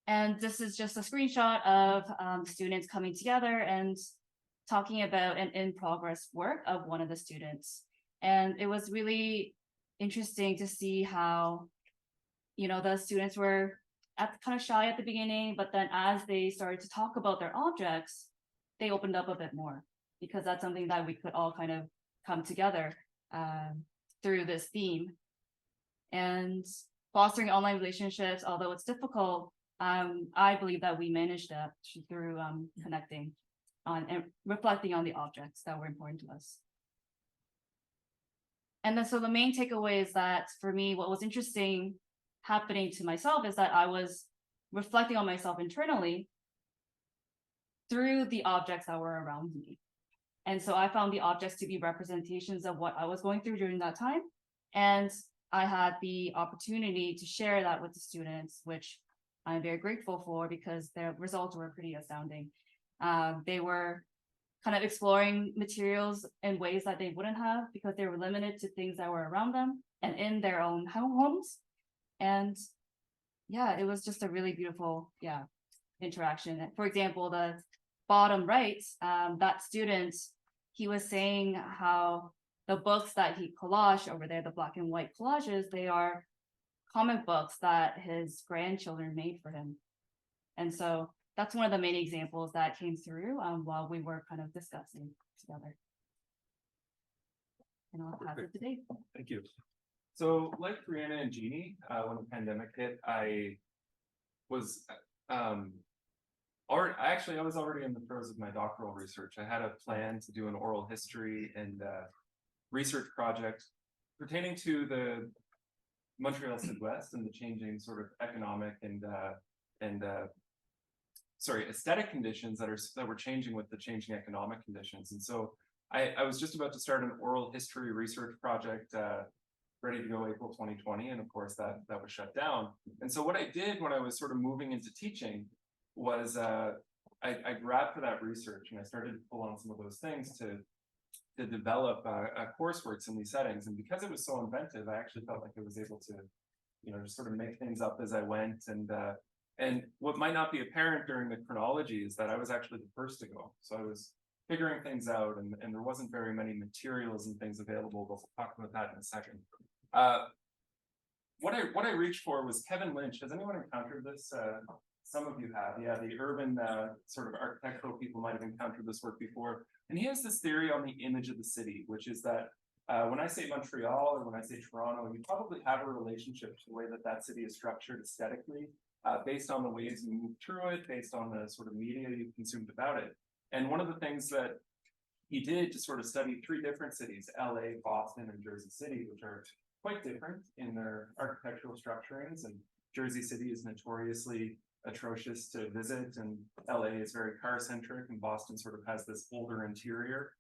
And this is just a screenshot of students coming together and talking about an in-progress work of one of the students. And it was really interesting to see how, the students were kind of shy at the beginning, but then as they started to talk about their objects, they opened up a bit more, because that's something that we could all kind of come together through this theme. And fostering online relationships, although it's difficult, I believe that we managed that through connecting on and reflecting on the objects that were important to us. And then so the main takeaway is that for me, what was interesting happening to myself is that I was reflecting on myself internally, through the objects that were around me. And so I found the objects to be representations of what I was going through during that time. And I had the opportunity to share that with the students, which I'm very grateful for because their results were pretty astounding. They were kind of exploring materials in ways that they wouldn't have because they were limited to things that were around them and in their own homes. And yeah, it was just a really beautiful, interaction. For example, the bottom right, that student, he was saying how the books that he collaged over there, the black and white collages, they are comic books that his grandchildren made for him. And so that's one of the main examples that came through while we were kind of discussing together. And I'll pass it to Dave. Thank you. So like Brianna and Jeannie, when the pandemic hit, I was I was already in the throes of my doctoral research. I had a plan to do an oral history and research project pertaining to the Montreal Sud-West and the changing sort of economic and aesthetic conditions that were changing with the changing economic conditions. And so I was just about to start an oral history research project ready to go April 2020, and of course that was shut down. And so what I did when I was sort of moving into teaching was I grabbed for that research and I started to pull on some of those things to develop courseworks in these settings. And because it was so inventive, I actually felt like I was able to, just sort of make things up as I went. And what might not be apparent during the chronology is that I was actually the first to go. So I was figuring things out, and there wasn't very many materials and things available, but we'll talk about that in a second. What I reached for was Kevin Lynch. Has anyone encountered this? Some of you have. Yeah, the urban sort of architectural people might have encountered this work before. And he has this theory on the image of the city, which is that when I say Montreal or when I say Toronto, you probably have a relationship to the way that city is structured aesthetically, based on the ways you move through it, based on the sort of media you've consumed about it. And one of the things that he did to sort of study 3 different cities, LA, Boston, and Jersey City, which are quite different in their architectural structurings. And Jersey City is notoriously atrocious to visit, and LA is very car-centric, and Boston sort of has this older interior.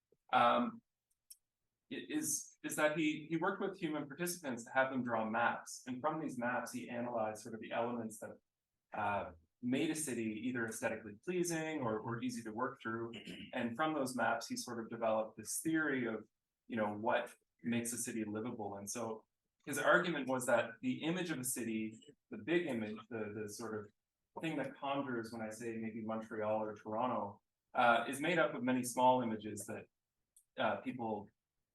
Is that he worked with human participants to have them draw maps, and from these maps he analyzed sort of the elements that made a city either aesthetically pleasing or easy to work through. And from those maps he sort of developed this theory of what makes a city livable. And so his argument was that the image of a city, the big image, the sort of thing that conjures when I say maybe Montreal or Toronto, is made up of many small images that people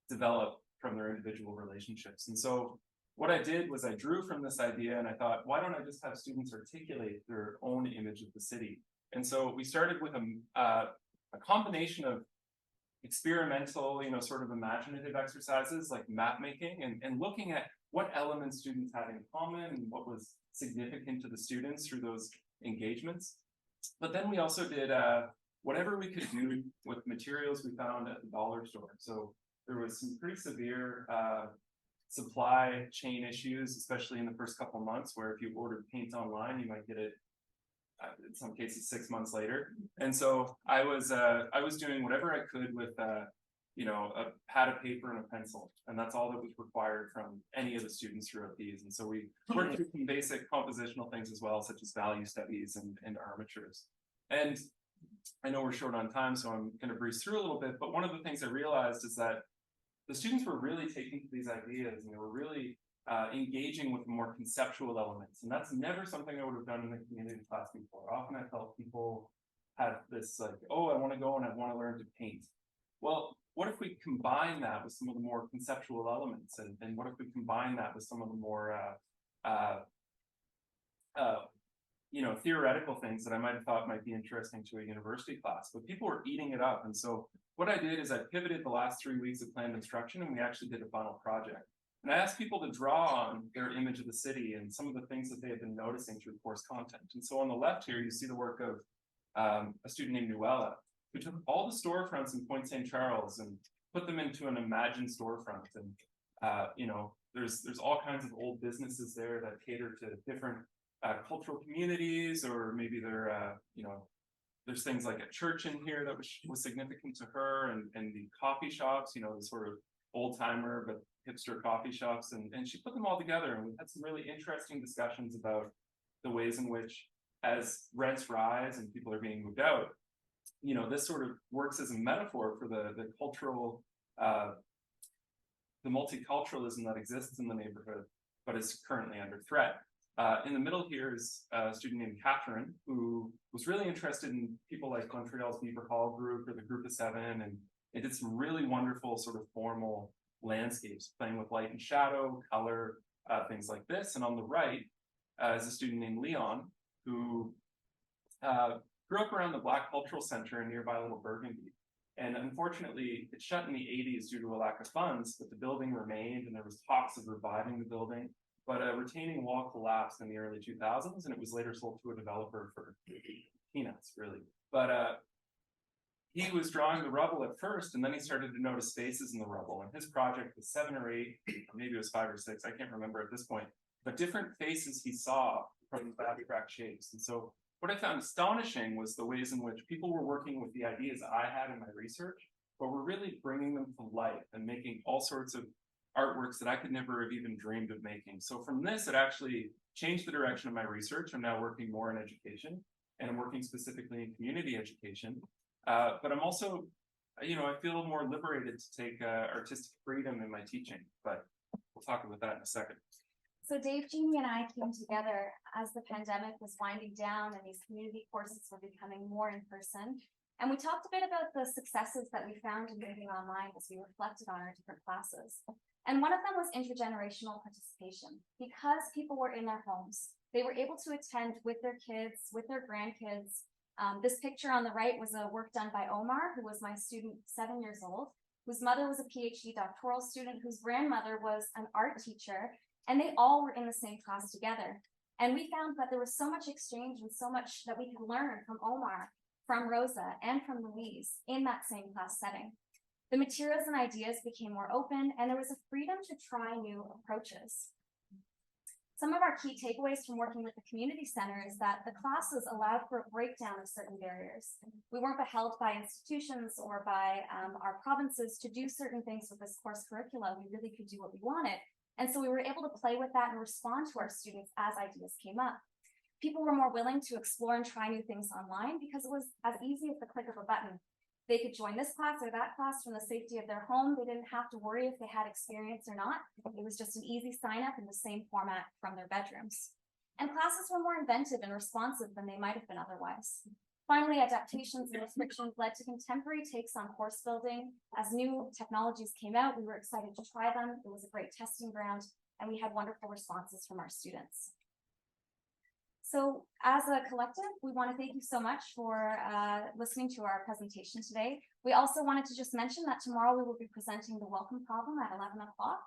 develop from their individual relationships. And so what I did was I drew from this idea, and I thought, why don't I just have students articulate their own image of the city? And so we started with a combination of experimental, sort of imaginative exercises like map making and looking at what elements students had in common and what was significant to the students through those engagements. But then we also did whatever we could do with materials we found at the dollar store. So there was some pretty severe supply chain issues, especially in the first couple of months, where if you ordered paint online, you might get it in some cases 6 months later. And so I was doing whatever I could with a pad of paper and a pencil, and that's all that was required from any of the students throughout these. And so we worked through some basic compositional things as well, such as value studies and armatures. And I know we're short on time, so I'm going to breeze through a little bit, but one of the things I realized is that the students were really taking to these ideas, and they were really engaging with more conceptual elements. And that's never something I would have done in the community class before. Often I felt people had this like, oh, I want to go and I want to learn to paint. Well, what if we combine that with some of the more conceptual elements? And what if we combine that with some of the more theoretical things that I might have thought might be interesting to a university class? But people were eating it up. And so what I did is I pivoted the last 3 weeks of planned instruction, and we actually did a final project. And I asked people to draw on their image of the city and some of the things that they had been noticing through course content. And so on the left here, you see the work of a student named Nuella, who took all the storefronts in Point St. Charles and put them into an imagined storefront. And there's all kinds of old businesses there that cater to different cultural communities, or maybe they're there's things like a church in here that was significant to her, and the coffee shops, the sort of old timer but hipster coffee shops, and she put them all together, and we had some really interesting discussions about the ways in which, as rents rise and people are being moved out, this sort of works as a metaphor for the cultural, the multiculturalism that exists in the neighborhood, but is currently under threat. In the middle here is a student named Catherine, who was really interested in people like Montreal's Beaver Hall group or the Group of Seven, and they did some really wonderful sort of formal landscapes, playing with light and shadow, color, things like this. And on the right is a student named Leon, who grew up around the Black Cultural Center in nearby Little Burgundy. And unfortunately, it shut in the 80s due to a lack of funds, but the building remained, and there was talks of reviving the building. But a retaining wall collapsed in the early 2000s, and it was later sold to a developer for peanuts, really. But he was drawing the rubble at first, and then he started to notice spaces in the rubble. And his project was 7 or 8, or maybe it was 5 or 6, I can't remember at this point, but different faces he saw from these abstract shapes. And so what I found astonishing was the ways in which people were working with the ideas I had in my research, but were really bringing them to life and making all sorts of artworks that I could never have even dreamed of making. So from this, it actually changed the direction of my research. I'm now working more in education, and I'm working specifically in community education. But I'm also, I feel more liberated to take artistic freedom in my teaching, but we'll talk about that in a second. So Dave, Jeannie, and I came together as the pandemic was winding down and these community courses were becoming more in person. And we talked a bit about the successes that we found in moving online as we reflected on our different classes. And one of them was intergenerational participation. Because people were in their homes, they were able to attend with their kids, with their grandkids. This picture on the right was a work done by Omar, who was my student, 7 years old, whose mother was a PhD doctoral student, whose grandmother was an art teacher, and they all were in the same class together. And we found that there was so much exchange and so much that we could learn from Omar, from Rosa, and from Louise in that same class setting. The materials and ideas became more open, and there was a freedom to try new approaches. Some of our key takeaways from working with the community center is that the classes allowed for a breakdown of certain barriers. We weren't beheld by institutions or by our provinces to do certain things with this course curricula. We really could do what we wanted. And so we were able to play with that and respond to our students as ideas came up. People were more willing to explore and try new things online because it was as easy as the click of a button. They could join this class or that class from the safety of their home. They didn't have to worry if they had experience or not. It was just an easy sign up in the same format from their bedrooms. And classes were more inventive and responsive than they might have been otherwise. Finally, adaptations and restrictions led to contemporary takes on course building. As new technologies came out, we were excited to try them. It was a great testing ground, and we had wonderful responses from our students. So as a collective, we want to thank you so much for listening to our presentation today. We also wanted to just mention that tomorrow we will be presenting the welcome problem at 11 o'clock.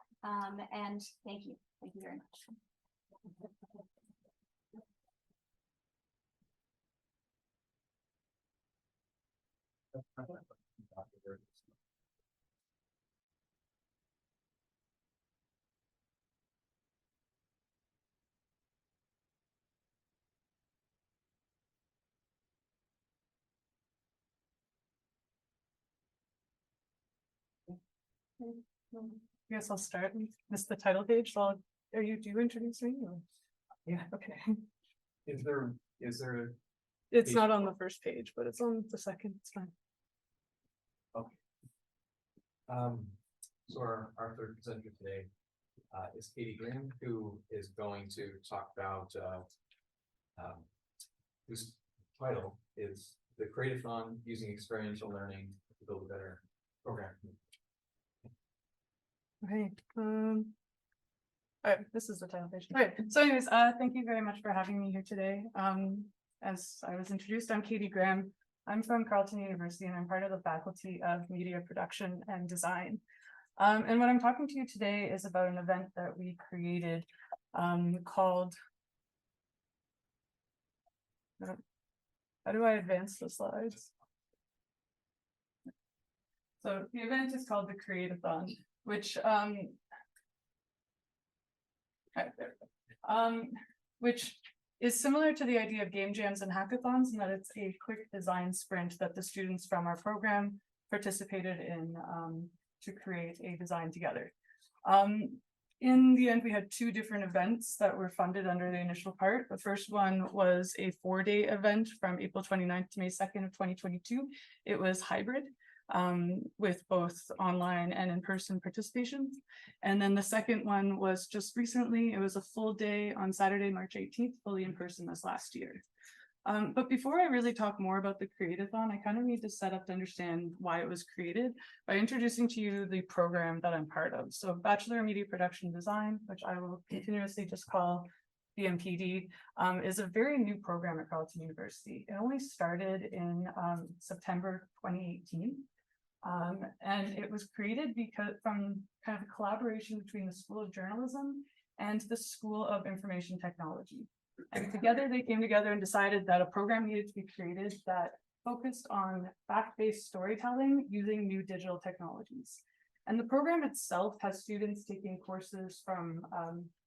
And thank you. Thank you very much. Guess I'll start. This is the title page. So do you introduce me? Or? Yeah. Okay. Is there It's not on the first page, but it's on the second. It's fine. So our third presenter today is Katie Graham, who is going to talk about whose title is The Create-a-thon Using Experiential Learning to Build a Better Program. Okay. All right, this is the title page. All right. So anyways, thank you very much for having me here today. As I was introduced, I'm Katie Graham. I'm from Carleton University, and I'm part of the faculty of media production and design. And what I'm talking to you today is about an event that we created called, how do I advance the slides? So the event is called the Create-a-thon, which which is similar to the idea of game jams and hackathons in that it's a quick design sprint that the students from our program participated in to create a design together. In the end, we had two different events that were funded under the initial part. The first one was a 4-day event from April 29th to May 2nd of 2022. It was hybrid with both online and in-person participation. And then the second one was just recently, it was a full day on Saturday, March 18th, fully in person as last year. But before I really talk more about the Create-a-thon, I kind of need to set up to understand why it was created by introducing to you the program that I'm part of. So Bachelor of Media Production Design, which I will continuously just call BMPD, is a very new program at Carleton University. It only started in September 2018. And it was created because from kind of a collaboration between the School of Journalism and the School of Information Technology. And together they came together and decided that a program needed to be created that focused on fact-based storytelling using new digital technologies. And the program itself has students taking courses from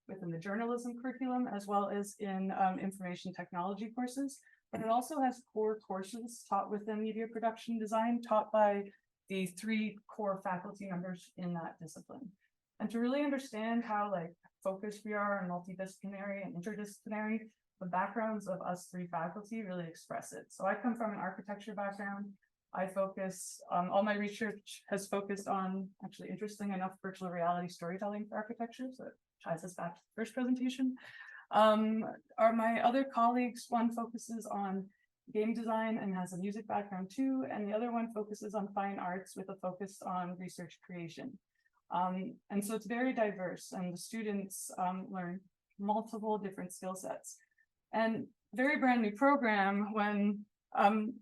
within the journalism curriculum, as well as in information technology courses. But it also has core courses taught within media production design, taught by the 3 core faculty members in that discipline. And to really understand how focused we are on multidisciplinary and interdisciplinary, the backgrounds of us 3 faculty really express it. So I come from an architecture background. I focus, all my research has focused on, actually interesting enough, virtual reality storytelling for architecture. So it ties us back to the first presentation. My other colleagues, one focuses on game design and has a music background too, and the other one focuses on fine arts with a focus on research creation. And so it's very diverse, and the students learn multiple different skill sets. And very brand new program when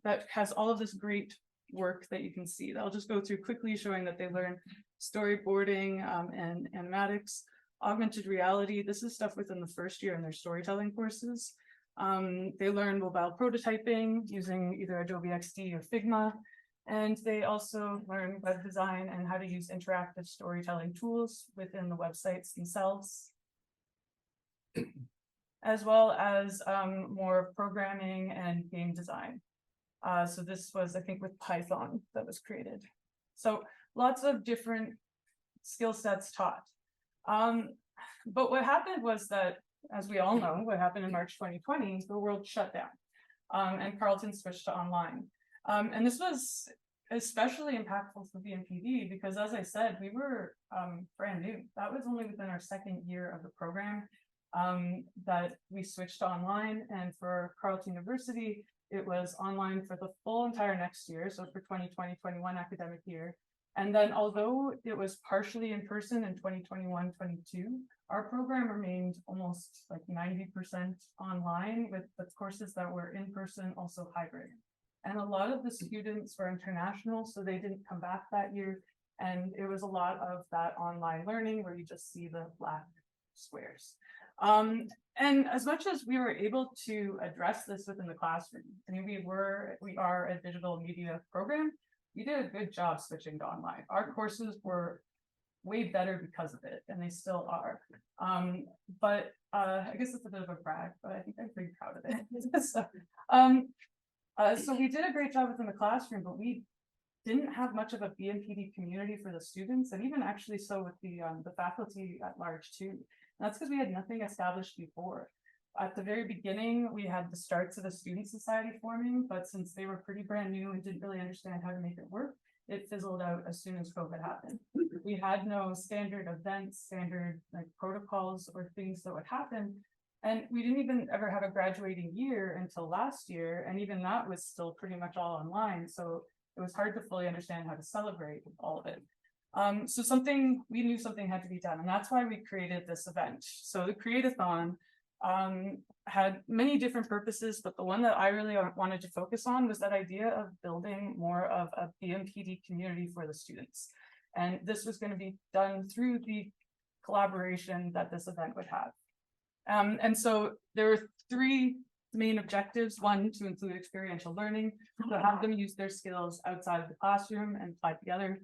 that has all of this great work that you can see. I'll just go through quickly, showing that they learn storyboarding and animatics, augmented reality. This is stuff within the first year in their storytelling courses. They learn mobile prototyping using either Adobe XD or Figma. And they also learn web design and how to use interactive storytelling tools within the websites themselves, as well as more programming and game design. So this was, I think, with Python that was created. So lots of different skill sets taught. But what happened was that, as we all know, what happened in March 2020, the world shut down and Carleton switched to online. And this was especially impactful for BMPD because, as I said, we were brand new. That was only within our 2nd year of the program that we switched to online. And for Carleton University, it was online for the full entire next year. So for 2020-21 academic year. And then although it was partially in person in 2021-22, our program remained almost 90% online, with the courses that were in person also hybrid. And a lot of the students were international, so they didn't come back that year. And it was a lot of that online learning where you just see the black squares. And as much as we were able to address this within the classroom, I mean, we are a digital media program, we did a good job switching to online. Our courses were way better because of it, and they still are. But I guess it's a bit of a brag, but I think I'm pretty proud of it. So we did a great job within the classroom, but we didn't have much of a BMPD community for the students, and even actually so with the faculty at large too. And that's because we had nothing established before. At the very beginning, we had the starts of a student society forming, but since they were pretty brand new and didn't really understand how to make it work, it fizzled out as soon as COVID happened. We had no standard events, standard protocols or things that would happen. And we didn't even ever have a graduating year until last year. And even that was still pretty much all online. So it was hard to fully understand how to celebrate all of it. So we knew something had to be done. And that's why we created this event. So the Create-a-thon had many different purposes, but the one that I really wanted to focus on was that idea of building more of a BMPD community for the students. And this was going to be done through the collaboration that this event would have. And so there were 3 main objectives. One, to include experiential learning, to have them use their skills outside of the classroom and apply together.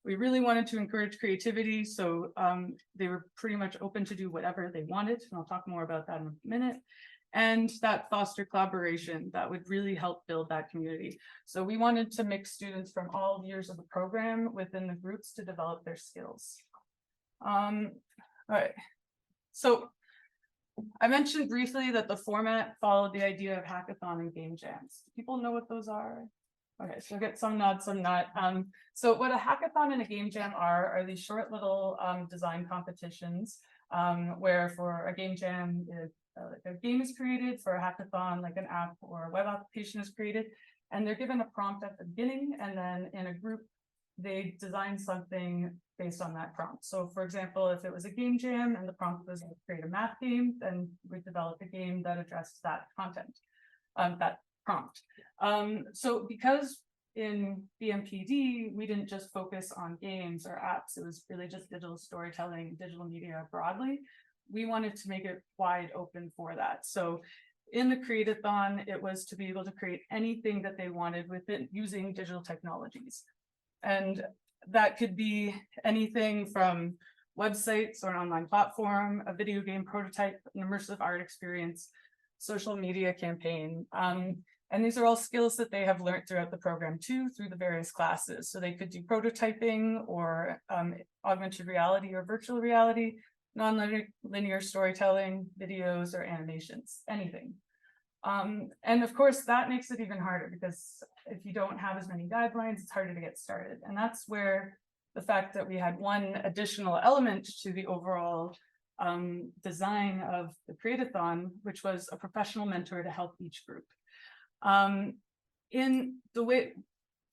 We really wanted to encourage creativity, so they were pretty much open to do whatever they wanted, and I'll talk more about that in a minute. and that foster collaboration that would really help build that community. So we wanted to mix students from all years of the program within the groups to develop their skills. All right, so I mentioned briefly that the format followed the idea of hackathon and game jams. People know what those are? Okay, so get some nods, some not. So what a hackathon and a game jam are these short little design competitions where for a game jam, a game is created, for a hackathon, like an app or a web application is created, and they're given a prompt at the beginning, and then in a group, they design something based on that prompt. So for example, if it was a game jam and the prompt was to create a math game, then we develop a game that addressed that content, that prompt. So because in BMPD, we didn't just focus on games or apps, it was really just digital storytelling, digital media broadly. We wanted to make it wide open for that. So in the Create-a-thon, it was to be able to create anything that they wanted with it using digital technologies. And that could be anything from websites or an online platform, a video game prototype, an immersive art experience, social media campaign. And these are all skills that they have learned throughout the program too, through the various classes. So they could do prototyping or augmented reality or virtual reality, non-linear storytelling, videos or animations, anything. And of course, that makes it even harder because if you don't have as many guidelines, it's harder to get started. And that's where the fact that we had one additional element to the overall design of the Create-a-thon, which was a professional mentor to help each group. In the way,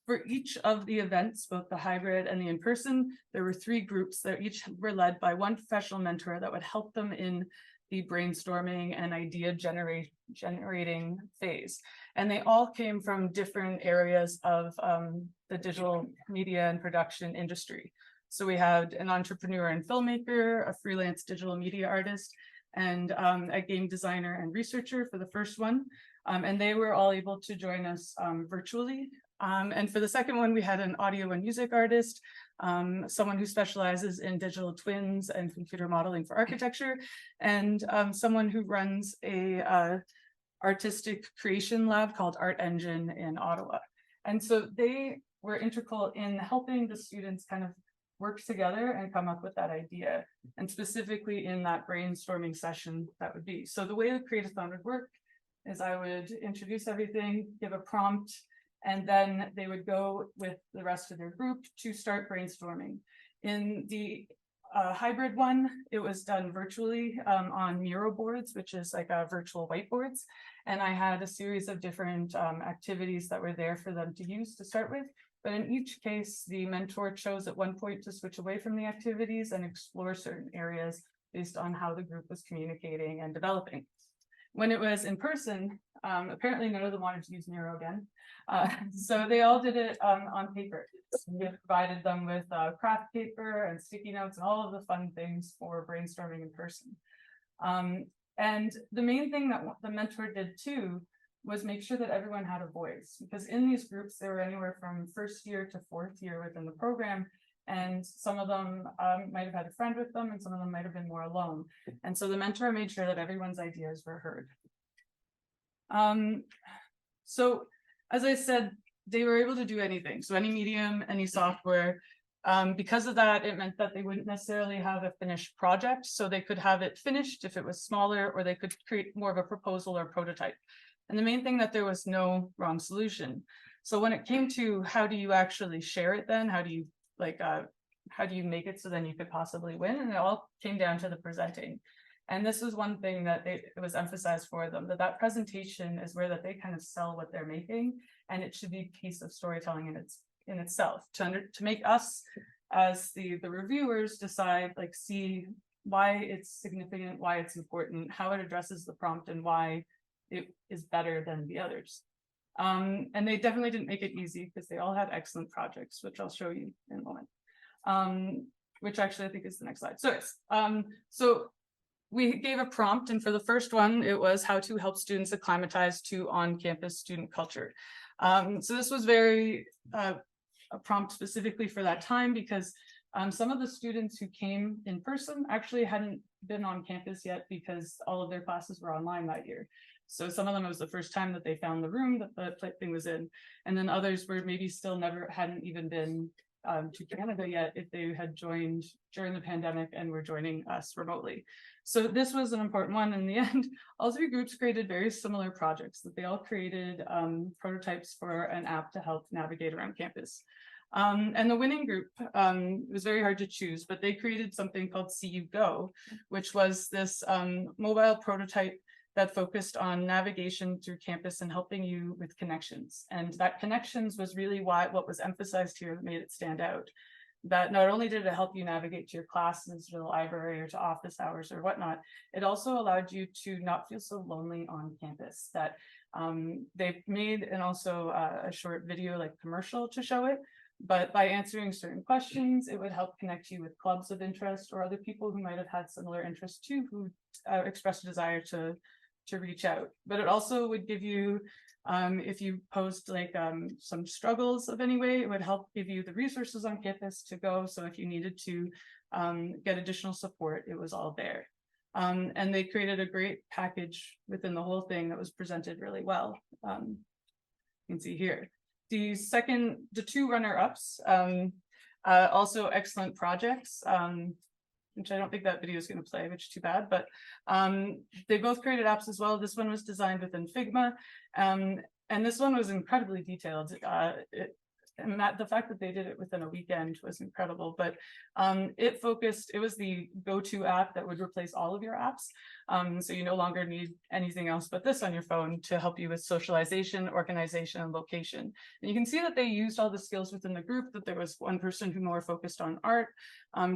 for each of the events, both the hybrid and the in-person, there were 3 groups that each were led by one professional mentor that would help them in the brainstorming and idea generating phase. And they all came from different areas of the digital media and production industry. So we had an entrepreneur and filmmaker, a freelance digital media artist, and a game designer and researcher for the first one. And they were all able to join us virtually. And for the second one, we had an audio and music artist, someone who specializes in digital twins and computer modeling for architecture, and someone who runs a artistic creation lab called Art Engine in Ottawa. And so they were integral in helping the students kind of work together and come up with that idea, and specifically in that brainstorming session that would be. So the way the Create-a-thon would work is I would introduce everything, give a prompt, and then they would go with the rest of their group to start brainstorming. In the hybrid one, it was done virtually on Miro boards, which is like virtual whiteboards. And I had a series of different activities that were there for them to use to start with. But in each case, the mentor chose at one point to switch away from the activities and explore certain areas based on how the group was communicating and developing. When it was in person, apparently none of them wanted to use Miro again. So they all did it on paper. We provided them with craft paper and sticky notes and all of the fun things for brainstorming in person. And the main thing that the mentor did too was make sure that everyone had a voice, because in these groups, they were anywhere from first year to 4th year within the program. And some of them might have had a friend with them, and some of them might have been more alone. And so the mentor made sure that everyone's ideas were heard. So as I said, they were able to do anything. So any medium, any software. Because of that, it meant that they wouldn't necessarily have a finished project. So they could have it finished if it was smaller, or they could create more of a proposal or prototype. And the main thing that there was no wrong solution. So when it came to how do you actually share it then, how do you make it so then you could possibly win? And it all came down to the presenting. And this was one thing that it was emphasized for them, that presentation is where that they kind of sell what they're making, and it should be a piece of storytelling in itself to make us as the reviewers decide, like, see why it's significant, why it's important, how it addresses the prompt, and why it is better than the others. And they definitely didn't make it easy, because they all had excellent projects, which I'll show you in a moment. Which actually I think is the next slide. So we gave a prompt, and for the first one, it was how to help students acclimatize to on-campus student culture. So this was very a prompt specifically for that time, because Some of the students who came in person actually hadn't been on campus yet because all of their classes were online that year. So some of them, it was the first time that they found the room that the thing was in. And then others were maybe still hadn't even been to Canada yet if they had joined during the pandemic and were joining us remotely. So this was an important one. In the end, all three groups created very similar projects that they all created prototypes for an app to help navigate around campus. And the winning group, it was very hard to choose, but they created something called See You Go, which was this mobile prototype that focused on navigation through campus and helping you with connections. And that connections was really what was emphasized here that made it stand out. That not only did it help you navigate to your classes, to the library, or to office hours or whatnot, it also allowed you to not feel so lonely on campus. That they've made and also a short video like commercial to show it. But by answering certain questions, it would help connect you with clubs of interest or other people who might have had similar interests too, who expressed a desire to reach out. But it also would give you, if you posed like some struggles of any way, it would help give you the resources on campus to go. So if you needed to get additional support, it was all there. And they created a great package within the whole thing that was presented really well. You can see here. The two runner-ups, also excellent projects, which I don't think that video is going to play, which is too bad, but they both created apps as well. This one was designed within Figma, and this one was incredibly detailed. And the fact that they did it within a weekend was incredible, but it was the go-to app that would replace all of your apps. So you no longer need anything else but this on your phone to help you with socialization, organization, and location. And you can see that they used all the skills within the group, that there was one person who more focused on art,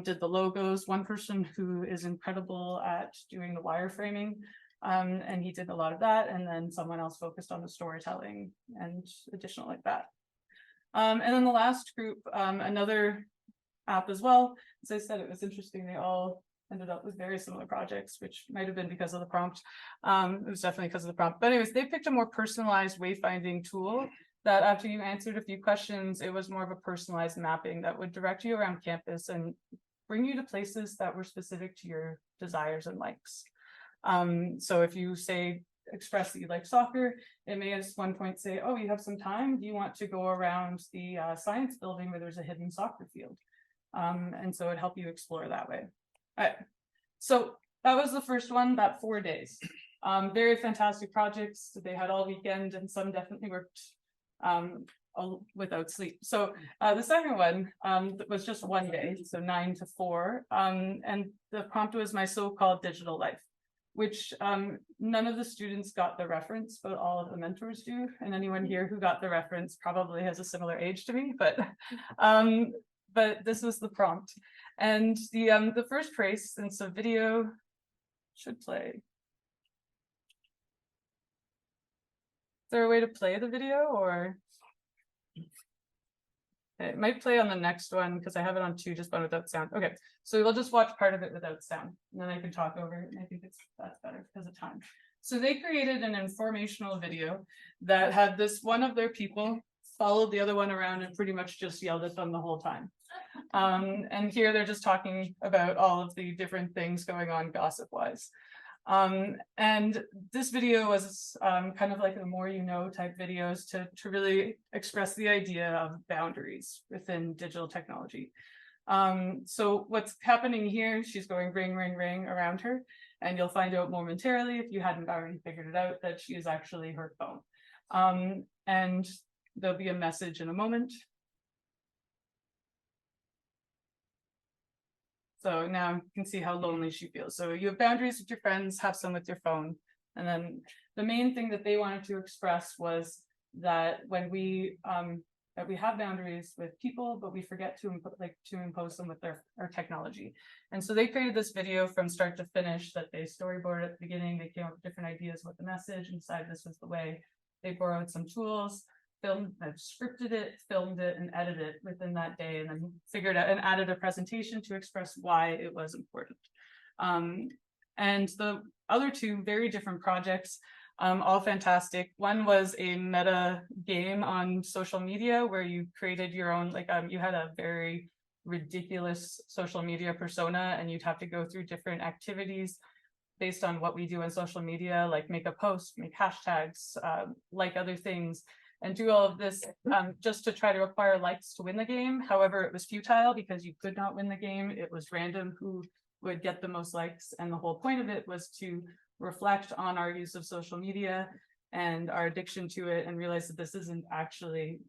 did the logos, one person who is incredible at doing the wireframing, and he did a lot of that, and then someone else focused on the storytelling and additional like that. And then the last group, another app as well. As I said, it was interesting. They all ended up with very similar projects, which might have been because of the prompt. It was definitely because of the prompt. But anyways, they picked a more personalized wayfinding tool that after you answered a few questions, it was more of a personalized mapping that would direct you around campus and bring you to places that were specific to your desires and likes. So if you express that you like soccer, it may at one point say, oh, you have some time, do you want to go around the science building where there's a hidden soccer field? And so it'd help you explore that way. All right. So that was the first one, about 4 days. Very fantastic projects. They had all weekend, and some definitely worked without sleep. So the second one was just 1 day, so 9 to 4. And the prompt was my so-called digital life, which none of the students got the reference, but all of the mentors do. And anyone here who got the reference probably has a similar age to me, but this was the prompt. And the first trace, and so video should play. Is there a way to play the video, or? It might play on the next one because I have it on 2, just one without sound. Okay, so we'll just watch part of it without sound, and then I can talk over it. And I think that's better because of time. So they created an informational video that had one of their people followed the other one around and pretty much just yelled at them the whole time. And here they're just talking about all of the different things going on gossip-wise. And this video was kind of like a more you know type videos to really express the idea of boundaries within digital technology. So what's happening here, she's going ring, ring, ring around her, and you'll find out momentarily, if you hadn't already figured it out, that she is actually her phone. And there'll be a message in a moment. So now you can see how lonely she feels. So you have boundaries with your friends, have some with your phone. And then the main thing that they wanted to express was that when we have boundaries with people, but we forget to impose them with our technology. And so they created this video from start to finish that they storyboarded at the beginning. They came up with different ideas with the message and decided this was the way. They borrowed some tools, scripted it, filmed it, and edited it within that day, and then figured out and added a presentation to express why it was important. And the other 2 very different projects, all fantastic. One was a meta game on social media where you created your own, you had a very ridiculous social media persona, and you'd have to go through different activities based on what we do on social media, like make a post, make hashtags, like other things, and do all of this just to try to acquire likes to win the game. However, it was futile because you could not win the game. It was random who would get the most likes. And the whole point of it was to reflect on our use of social media and our addiction to it and realize that this isn't actually,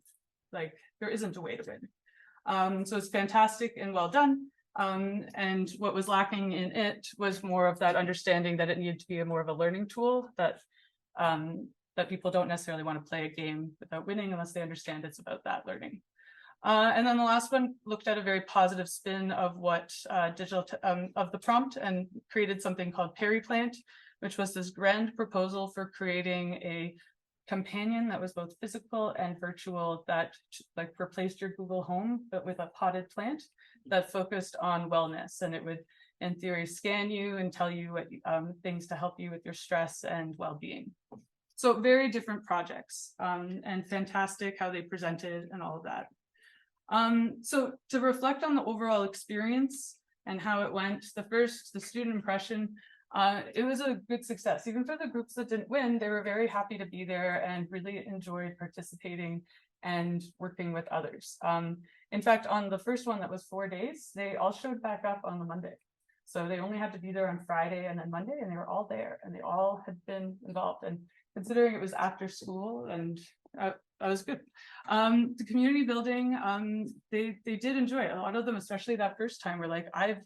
like, there isn't a way to win. So it's fantastic and well done. And what was lacking in it was more of that understanding that it needed to be more of a learning tool, that that people don't necessarily want to play a game without winning unless they understand it's about that learning. And then the last one looked at a very positive spin of what of the prompt and created something called Periplant, which was this grand proposal for creating a companion that was both physical and virtual that like replaced your Google Home, but with a potted plant that focused on wellness. And it would, in theory, scan you and tell you what things to help you with your stress and well-being. So very different projects, and fantastic how they presented and all of that. So to reflect on the overall experience and how it went, the student impression, it was a good success. Even for the groups that didn't win, they were very happy to be there and really enjoyed participating and working with others. In fact, on the first one that was 4 days, they all showed back up on the Monday. So they only had to be there on Friday and then Monday, and they were all there and they all had been involved. And considering it was after school, and that was good. The community building, they did enjoy it. A lot of them, especially that first time, were like, I've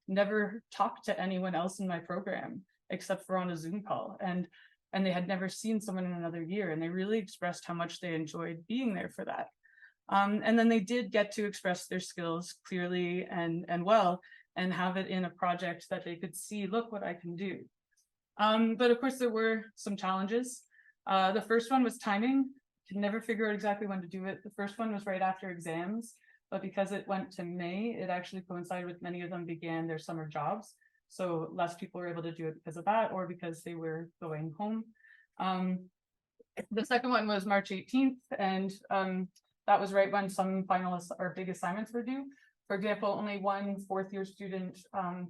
never talked to anyone else in my program except for on a Zoom call, and they had never seen someone in another year, and they really expressed how much they enjoyed being there for that. And then they did get to express their skills clearly and well, and have it in a project that they could see, look what I can do. But of course there were some challenges. The first one was timing. Could never figure out exactly when to do it. The first one was right after exams, but because it went to May, it actually coincided with many of them began their summer jobs. So less people were able to do it because of that, or because they were going home. The second one was March 18th, and that was right when some finalists or big assignments were due. For example, only one fourth-year student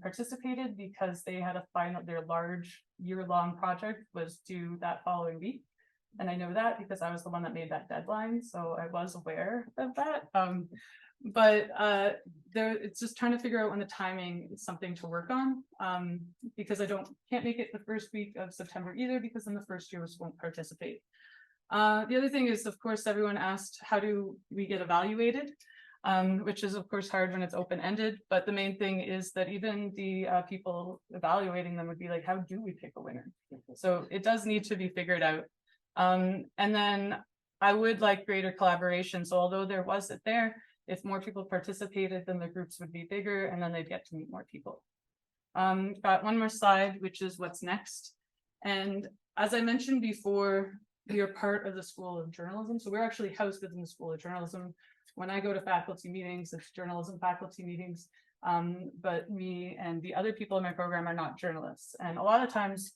participated because they had a final, their large year-long project was due that following week. And I know that because I was the one that made that deadline, so I was aware of that. It's just trying to figure out when the timing is something to work on, because I can't make it the first week of September either, because then the first years won't participate. The other thing is, of course, everyone asked, how do we get evaluated? Which is of course hard when it's open-ended, but the main thing is that even the people evaluating them would be like, how do we pick a winner? So it does need to be figured out. And then I would like greater collaboration. So although there was it there, if more people participated, then the groups would be bigger and then they'd get to meet more people. Got one more slide, which is what's next. And as I mentioned before, we are part of the School of Journalism. So we're actually housed within the School of Journalism. When I go to faculty meetings, it's journalism faculty meetings, but me and the other people in my program are not journalists. And a lot of times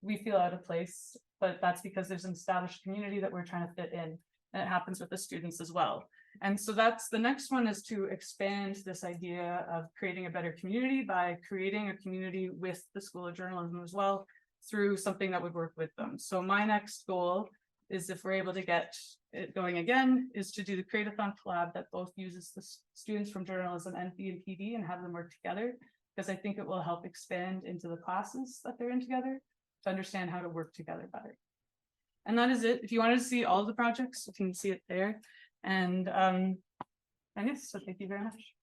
we feel out of place, but that's because there's an established community that we're trying to fit in. And it happens with the students as well. And so that's the next one, is to expand this idea of creating a better community by creating a community with the School of Journalism as well, through something that would work with them. So my next goal is, if we're able to get it going again, is to do the Create-a-thon collab that both uses the students from journalism and B&PD and have them work together, because I think it will help expand into the classes that they're in together to understand how to work together better. And that is it. If you wanted to see all of the projects, you can see it there. And yes, so thank you very much.